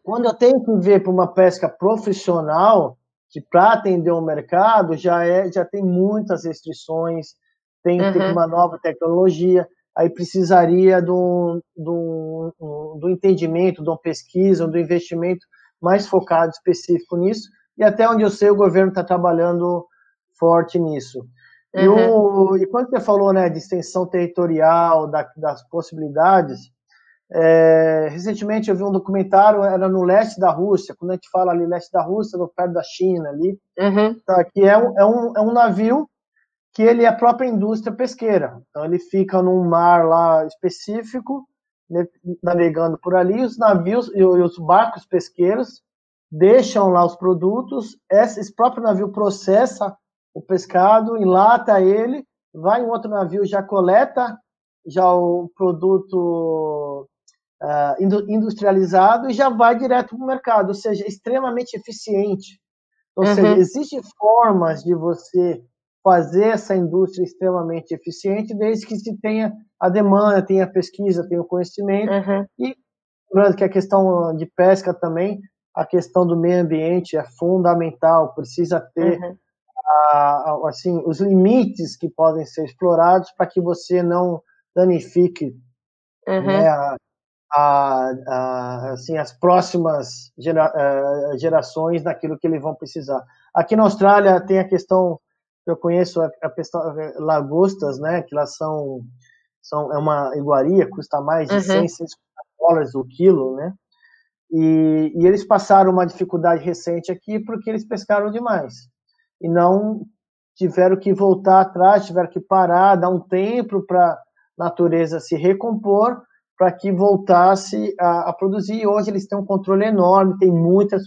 B: Quando eu tenho que ver para uma pesca profissional, que para atender o mercado, já tem muitas restrições, tem uma nova tecnologia, aí precisaria do entendimento, de uma pesquisa, do investimento mais focado, específico nisso, e até onde eu sei, o governo está trabalhando forte nisso. E quando você falou, né, de extensão territorial, das possibilidades, recentemente eu vi um documentário, era no leste da Rússia, quando a gente fala ali leste da Rússia, no perto da China ali, tá, que é um navio que ele é a própria indústria pesqueira. Então ele fica num mar lá específico, né, navegando por ali, os navios e os barcos pesqueiros deixam lá os produtos, esse próprio navio processa o pescado, enlata ele, vai em outro navio, já coleta já o produto industrializado e já vai direto para o mercado, ou seja, extremamente eficiente. Ou seja, existem formas de você fazer essa indústria extremamente eficiente, desde que se tenha a demanda, tenha a pesquisa, tenha o conhecimento, e lembrando que a questão de pesca também, a questão do meio ambiente é fundamental, precisa ter assim, os limites que podem ser explorados para que você não danifique né, assim, as próximas gerações daquilo que eles vão precisar. Aqui na Austrália tem a questão, eu conheço a questão lagostas, né, que elas é uma iguaria, custa mais de 100, $150 o quilo, né, e eles passaram uma dificuldade recente aqui porque eles pescaram demais e não tiveram que voltar atrás, tiveram que parar, dar um tempo para a natureza se recompor, para que voltasse a produzir. E hoje eles têm um controle enorme, tem muita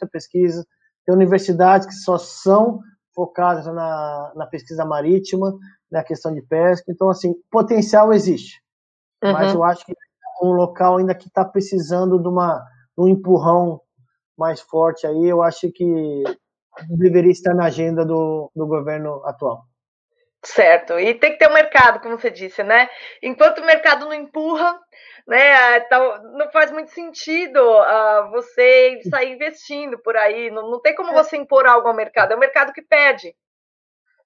B: pesquisa, tem universidades que só são focadas na pesquisa marítima, na questão de pesca. Então, assim, potencial existe, mas eu acho que é um local ainda que está precisando de um empurrão mais forte aí, eu acho que deveria estar na agenda do governo atual.
A: Certo, e tem que ter um mercado, como você disse, né? Enquanto o mercado não empurra, né, não faz muito sentido você sair investindo por aí, não tem como você impor algo ao mercado, é o mercado que pede.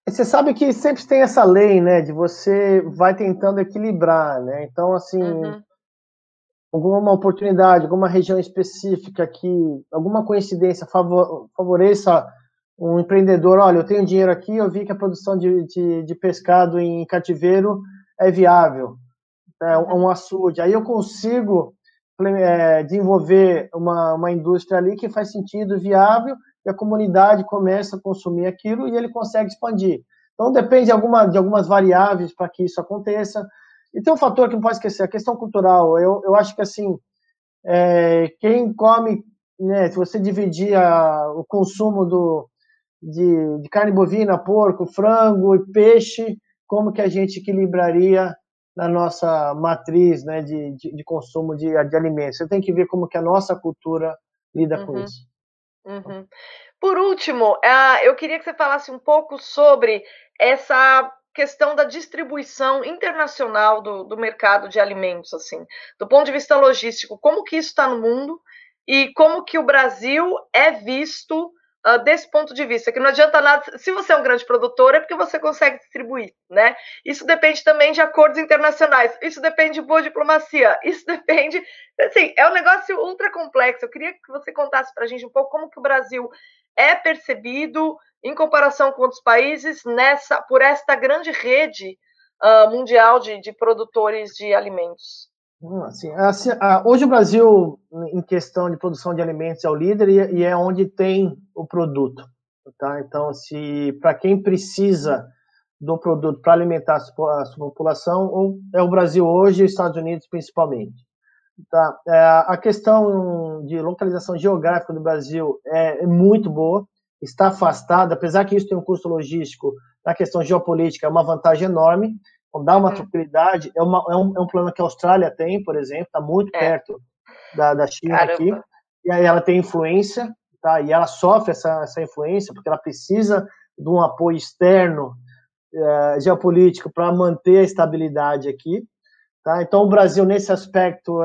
B: Você sabe que sempre tem essa lei, né, de você vai tentando equilibrar, né? Então, assim, alguma oportunidade, alguma região específica que alguma coincidência favoreça um empreendedor, olha, eu tenho dinheiro aqui, eu vi que a produção de pescado em cativeiro é viável, é um açude, aí eu consigo desenvolver uma indústria ali que faz sentido, viável, e a comunidade começa a consumir aquilo e ele consegue expandir. Então, depende de algumas variáveis para que isso aconteça. E tem um fator que não pode esquecer, a questão cultural. Eu acho que, assim, quem come, né, se você dividir o consumo de carne bovina, porco, frango e peixe, como que a gente equilibraria na nossa matriz, né, de consumo de alimentos. Você tem que ver como que a nossa cultura lida com isso.
A: Por último, eu queria que você falasse um pouco sobre essa questão da distribuição internacional do mercado de alimentos, assim, do ponto de vista logístico, como que isso está no mundo e como que o Brasil é visto desse ponto de vista, que não adianta nada, se você é um grande produtor, é porque você consegue distribuir, né? Isso depende também de acordos internacionais, isso depende de boa diplomacia, isso depende, assim, é um negócio ultra complexo. Eu queria que você contasse para a gente um pouco como que o Brasil é percebido em comparação com outros países por esta grande rede mundial de produtores de alimentos.
B: Hoje o Brasil, em questão de produção de alimentos, é o líder e é onde tem o produto. Tá? Então, se para quem precisa do produto para alimentar a sua população, é o Brasil hoje e os Estados Unidos principalmente. Tá? A questão de localização geográfica do Brasil é muito boa, está afastada, apesar que isso tem um custo logístico, na questão geopolítica é uma vantagem enorme, dá uma tranquilidade, é um plano que a Austrália tem, por exemplo, está muito perto da China. Caramba. Aqui, e aí ela tem influência, tá? E ela sofre essa influência, porque ela precisa de um apoio externo geopolítico para manter a estabilidade aqui. Tá? Então, o Brasil, nesse aspecto,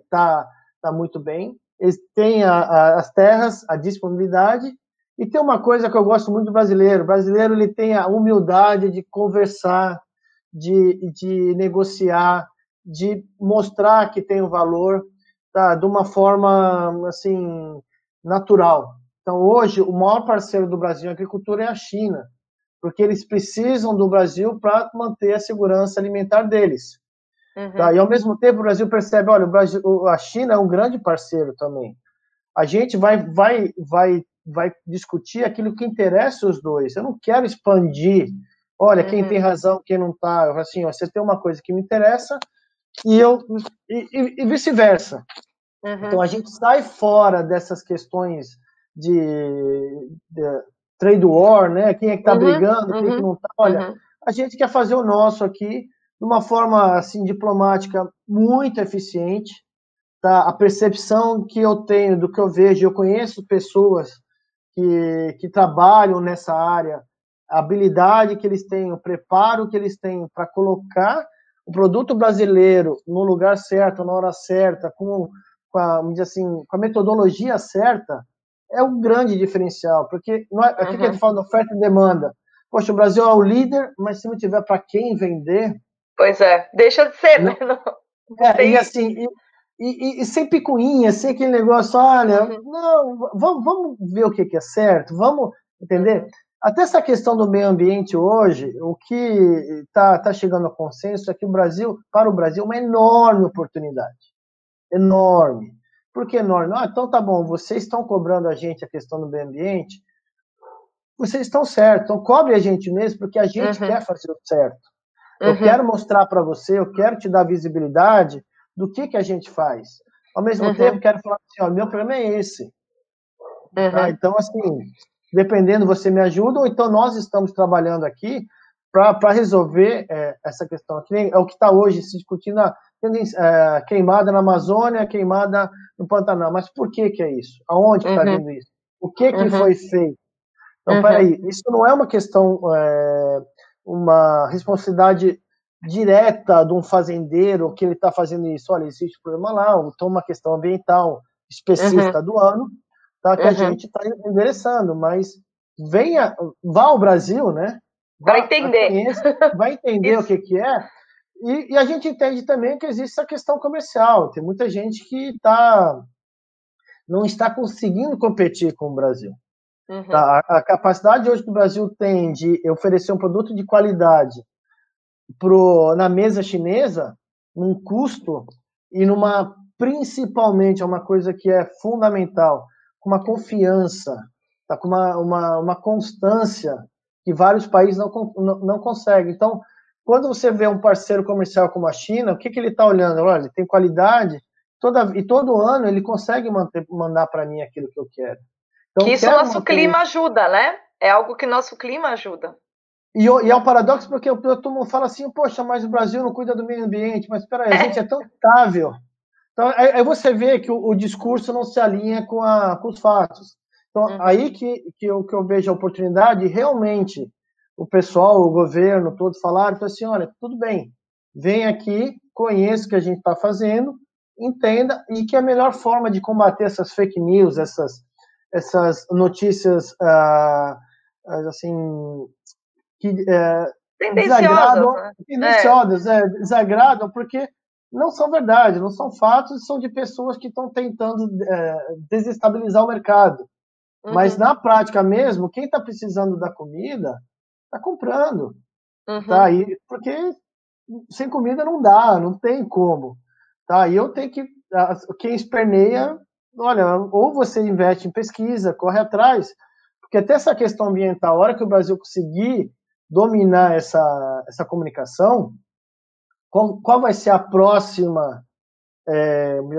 B: tá muito bem. Eles têm as terras, a disponibilidade, e tem uma coisa que eu gosto muito do brasileiro. O brasileiro ele tem a humildade de conversar, de negociar, de mostrar que tem um valor, tá? De uma forma assim, natural. Então, hoje, o maior parceiro do Brasil em agricultura é a China, porque eles precisam do Brasil para manter a segurança alimentar deles. Uhum. Tá? E, ao mesmo tempo, o Brasil percebe, olha, a China é um grande parceiro também. A gente vai discutir aquilo que interessa os dois. Eu não quero expandir, olha, quem tem razão, quem não está. Assim, ó, você tem uma coisa que me interessa e vice-versa. Então, a gente sai fora dessas questões de trade war, né? Quem é que está brigando, quem é que não está. Olha, a gente quer fazer o nosso aqui de uma forma assim, diplomática muito eficiente. Tá? A percepção que eu tenho do que eu vejo, eu conheço pessoas que trabalham nessa área, a habilidade que eles têm, o preparo que eles têm para colocar o produto brasileiro no lugar certo, na hora certa, com a metodologia certa, é um grande diferencial, porque aqui que a gente fala de oferta e demanda. Poxa, o Brasil é o líder, mas se não tiver para quem vender...
A: Pois é, deixa de ser, né?
B: E assim... E sem picuinha, sem aquele negócio, olha, não, vamos ver o que é certo, vamos entender. Até essa questão do meio ambiente hoje, o que está chegando a consenso é que para o Brasil, uma enorme oportunidade. Enorme. Por que enorme? Então tá bom, vocês estão cobrando a gente a questão do meio ambiente, vocês estão certos, então cobre a gente mesmo, porque a gente quer fazer o certo. Eu quero mostrar para você, eu quero te dar visibilidade do que a gente faz. Ao mesmo tempo, quero falar assim, ó, meu problema é esse. Tá? Então, assim, dependendo, você me ajuda, ou então nós estamos trabalhando aqui para resolver essa questão. É o que está hoje se discutindo, queimada na Amazônia, queimada no Pantanal. Mas por que é isso? Aonde está vindo isso? O que foi feito? Então, peraí, isso não é uma questão, uma responsabilidade direta de um fazendeiro que ele está fazendo isso. Olha, existe problema lá, então uma questão ambiental específica do ano, tá, que a gente está endereçando, mas vá ao Brasil, né?
A: Vai entender.
B: Vai entender o que é, e a gente entende também que existe essa questão comercial. Tem muita gente que não está conseguindo competir com o Brasil. Tá? A capacidade hoje que o Brasil tem de oferecer um produto de qualidade na mesa chinesa, num custo e principalmente, é uma coisa que é fundamental, com uma confiança, tá? Com uma constância que vários países não conseguem. Então, quando você vê um parceiro comercial como a China, o que ele está olhando? Olha, ele tem qualidade, e todo ano ele consegue mandar para mim aquilo que eu quero. Então,
A: que isso nosso clima ajuda, né? É algo que nosso clima ajuda.
B: E é um paradoxo, porque todo mundo fala assim, poxa, mas o Brasil não cuida do meio ambiente, mas espera aí, a gente é tão estável. Então, aí você vê que o discurso não se alinha com os fatos. Então, aí que eu vejo a oportunidade, realmente, o pessoal, o governo, todos falaram, assim, olha, tudo bem, vem aqui, conheça o que a gente está fazendo, entenda, e que a melhor forma de combater essas fake news, essas notícias assim que
A: tendenciosas, né?
B: tendenciosas, desagradam, porque não são verdade, não são fatos, são de pessoas que estão tentando desestabilizar o mercado.
A: Uhum.
B: Mas na prática mesmo, quem está precisando da comida está comprando, tá? E porque sem comida não dá, não tem como, tá? E eu tenho que quem esperneia, olha, ou você investe em pesquisa, corre atrás, porque até essa questão ambiental, a hora que o Brasil conseguir dominar essa comunicação, qual vai ser a próxima,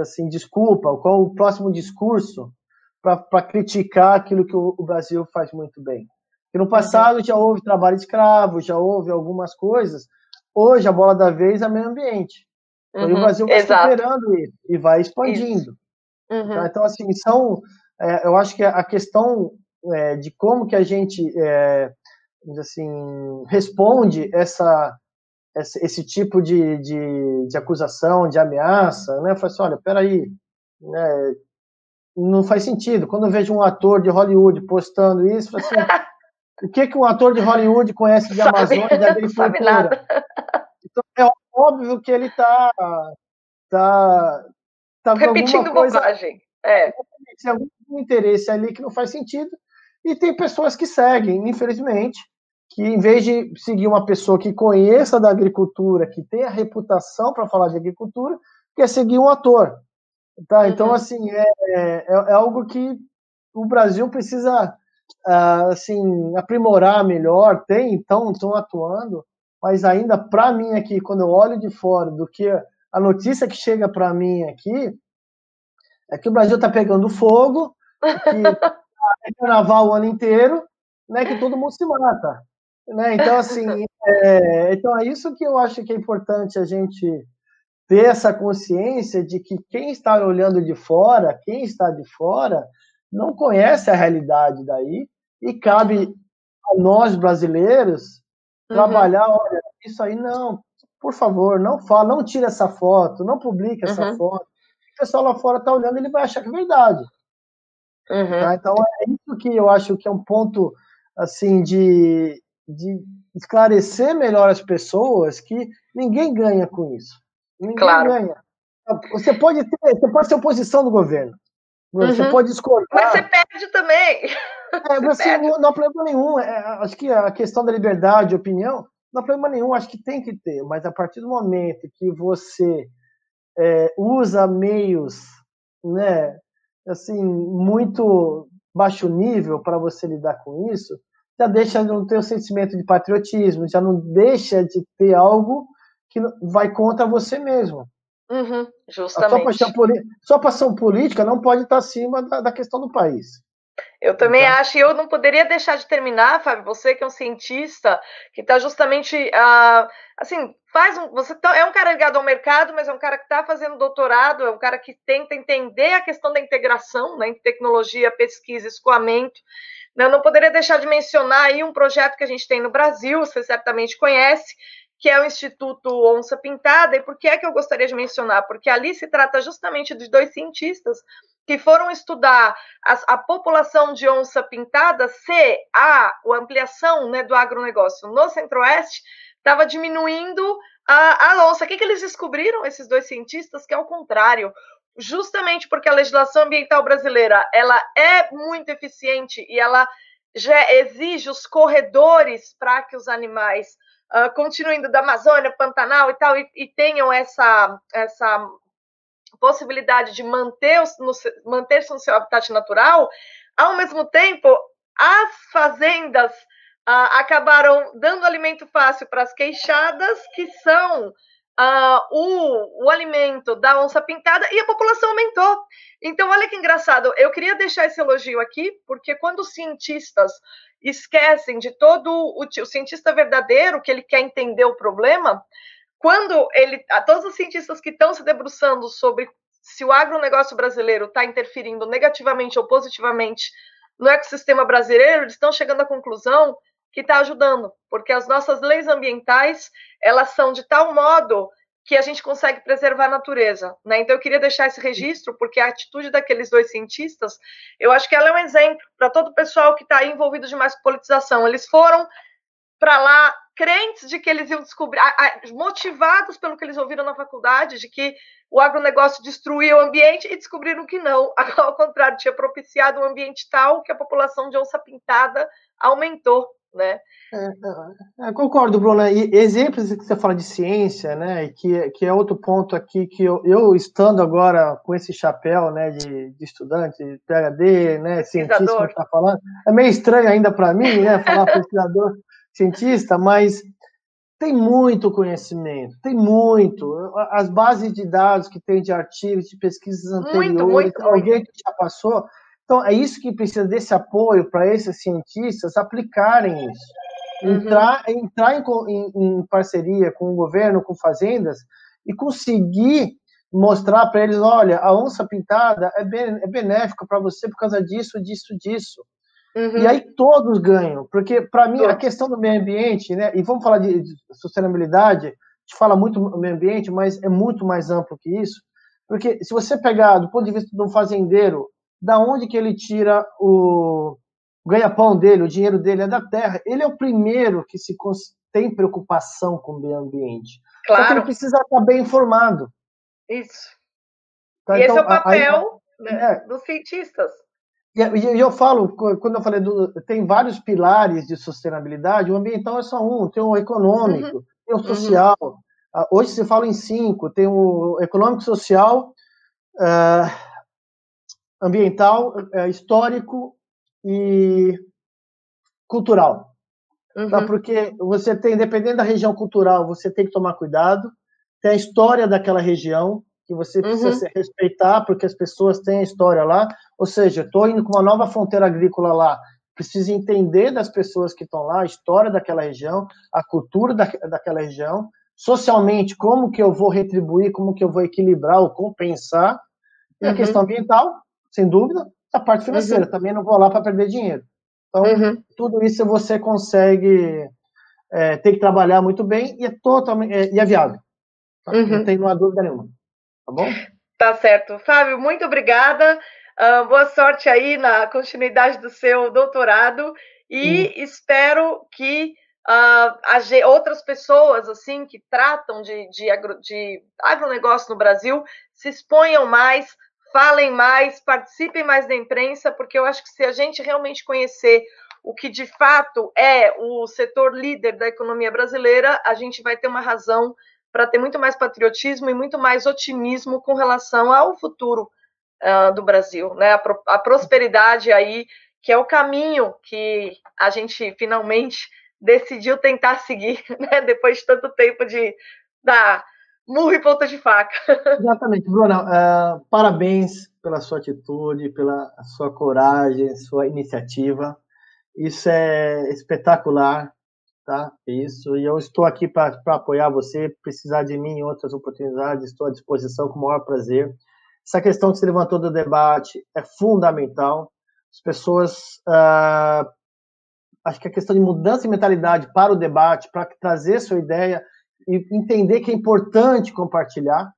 B: assim, desculpa, qual o próximo discurso para criticar aquilo que o Brasil faz muito bem? Porque no passado já houve trabalho escravo, já houve algumas coisas, hoje a bola da vez é meio ambiente. Então, e o Brasil vai superando isso e vai expandindo. Tá? Então, assim, eu acho que a questão de como que a gente assim, responde esse tipo de acusação, de ameaça, né? Eu falo assim, olha, peraí, né? Não faz sentido. Quando eu vejo um ator de Hollywood postando isso, assim, o que um ator de Hollywood conhece de Amazônia, de agricultura?
A: Não sabe nada.
B: Então, é óbvio que ele está com
A: repetindo
B: alguma coisa,
A: bobagem.
B: Tem algum interesse ali que não faz sentido. E tem pessoas que seguem, infelizmente, que em vez de seguir uma pessoa que conheça da agricultura, que tenha reputação para falar de agricultura, quer seguir um ator. Tá? Então, assim, é algo que o Brasil precisa assim, aprimorar melhor. Estão atuando, mas ainda, para mim aqui, quando eu olho de fora do que a notícia que chega para mim aqui, é que o Brasil está pegando fogo, que é carnaval o ano inteiro, né, que todo mundo se mata. Né? Então, assim, então é isso que eu acho que é importante a gente ter essa consciência de que quem está olhando de fora, quem está de fora, não conhece a realidade daí, e cabe a nós brasileiros trabalhar, olha, isso aí não, por favor, não fala, não tira essa foto, não publica essa foto. O pessoal lá fora está olhando, ele vai achar que é verdade. Tá? Então é isso que eu acho que é um ponto assim de esclarecer melhor as pessoas, que ninguém ganha com isso. Ninguém ganha. Você pode ser oposição do governo. Você pode discordar.
A: Mas você perde também.
B: Assim, não há problema nenhum. Acho que a questão da liberdade de opinião não há problema nenhum. Acho que tem que ter. Mas a partir do momento que você usa meios, né, assim, muito baixo nível para você lidar com isso, já deixa de não ter o sentimento de patriotismo, já não deixa de ter algo que vai contra você mesmo.
A: Justamente.
B: Sua paixão política não pode estar acima da questão do país.
A: Eu também acho, e eu não poderia deixar de terminar, Fábio, você que é um cientista, que está justamente, assim, você é um cara ligado ao mercado, mas é um cara que está fazendo doutorado, é um cara que tenta entender a questão da integração, né, entre tecnologia, pesquisa, escoamento. Eu não poderia deixar de mencionar aí um projeto que a gente tem no Brasil, você certamente conhece, que é o Instituto Onça Pintada. E por que é que eu gostaria de mencionar? Porque ali se trata justamente de dois cientistas que foram estudar a população de onça pintada, se a ampliação, né, do agronegócio no Centro-Oeste estava diminuindo a onça. O que eles descobriram, esses dois cientistas? Que é o contrário. Justamente porque a legislação ambiental brasileira ela é muito eficiente e ela já exige os corredores para que os animais continuem indo da Amazônia, Pantanal e tal, e tenham essa possibilidade de manter-se no seu habitat natural. Ao mesmo tempo, as fazendas acabaram dando alimento fácil para as queixadas, que são o alimento da onça pintada, e a população aumentou. Então, olha que engraçado, eu queria deixar esse elogio aqui, porque quando os cientistas esquecem de todo o cientista verdadeiro, que ele quer entender o problema, quando todos os cientistas que estão se debruçando sobre se o agronegócio brasileiro está interferindo negativamente ou positivamente no ecossistema brasileiro, eles estão chegando à conclusão que está ajudando, porque as nossas leis ambientais, elas são de tal modo que a gente consegue preservar a natureza, né? Então eu queria deixar esse registro, porque a atitude daqueles dois cientistas, eu acho que ela é um exemplo para todo o pessoal que está envolvido demais com politização. Eles foram para lá crentes de que eles iam descobrir, motivados pelo que eles ouviram na faculdade, de que o agronegócio destruía o ambiente, e descobriram que não, ao contrário, tinha propiciado um ambiente tal que a população de onça-pintada aumentou, né?
B: Concordo, Bruna. E exemplos que você fala de ciência, né, e que é outro ponto aqui que eu estando agora com esse chapéu, né, de estudante, de PhD, né, cientista, como está falando, é meio estranho ainda para mim, né, falar pesquisador, cientista, mas tem muito conhecimento, tem muito. As bases de dados que tem de artigos, de pesquisas anteriores, alguém que já passou. Então, é isso que precisa desse apoio para esses cientistas aplicarem isso. Entrar em parceria com o governo, com fazendas, e conseguir mostrar para eles, olha, a onça pintada é benéfica para você por causa disso, disso, disso. E aí todos ganham, porque para mim a questão do meio ambiente, né, e vamos falar de sustentabilidade, a gente fala muito do meio ambiente, mas é muito mais amplo que isso, porque se você pegar do ponto de vista de um fazendeiro, da onde que ele tira o ganha-pão dele, o dinheiro dele é da terra, ele é o primeiro que tem preocupação com o meio ambiente. Claro. Só que ele precisa estar bem informado.
A: Isso. Tá, e então, esse é o papel dos cientistas.
B: E eu falo, quando eu falei tem vários pilares de sustentabilidade, o ambiental é só um, tem o econômico, tem o social. Hoje se fala em 5, tem o econômico, social, ambiental, histórico e cultural. Tá? Porque você tem, dependendo da região cultural, você tem que tomar cuidado, tem a história daquela região, que você precisa se respeitar, porque as pessoas têm a história lá. Ou seja, estou indo com uma nova fronteira agrícola lá, preciso entender das pessoas que estão lá, a história daquela região, a cultura daquela região, socialmente, como que eu vou retribuir, como que eu vou equilibrar ou compensar, e a questão ambiental, sem dúvida, a parte financeira, também não vou lá para perder dinheiro. Então, tudo isso você consegue, tem que trabalhar muito bem, e é totalmente, e é viável. Tá? Não tem uma dúvida nenhuma. Tá bom?
A: Tá certo. Fábio, muito obrigada. Boa sorte aí na continuidade do seu doutorado e espero que outras pessoas assim que tratam de agronegócio no Brasil se exponham mais, falem mais, participem mais da imprensa, porque eu acho que se a gente realmente conhecer o que de fato é o setor líder da economia brasileira, a gente vai ter uma razão para ter muito mais patriotismo e muito mais otimismo com relação ao futuro do Brasil, né? A prosperidade aí, que é o caminho que a gente finalmente decidiu tentar seguir, né? Depois de tanto tempo de dar murro e ponta de faca.
B: Exatamente, Bruna, parabéns pela sua atitude, pela sua coragem, sua iniciativa. Isso é espetacular. Tá? Isso, e eu estou aqui para apoiar você, precisar de mim em outras oportunidades, estou à disposição com o maior prazer. Essa questão que se levantou do debate é fundamental. As pessoas, acho que a questão de mudança de mentalidade para o debate, para trazer sua ideia e entender que é importante compartilhar,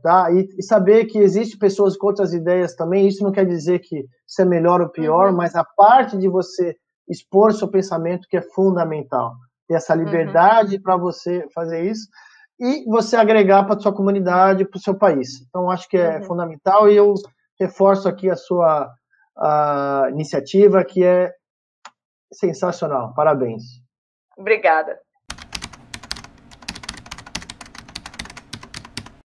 B: tá? E saber que existem pessoas com outras ideias também, isso não quer dizer que isso é melhor ou pior, mas a parte de você expor seu pensamento que é fundamental. Ter essa liberdade para você fazer isso e você agregar para a sua comunidade, para o seu país. Então, acho que é fundamental e eu reforço aqui a sua iniciativa, que é sensacional. Parabéns.
A: Obrigada.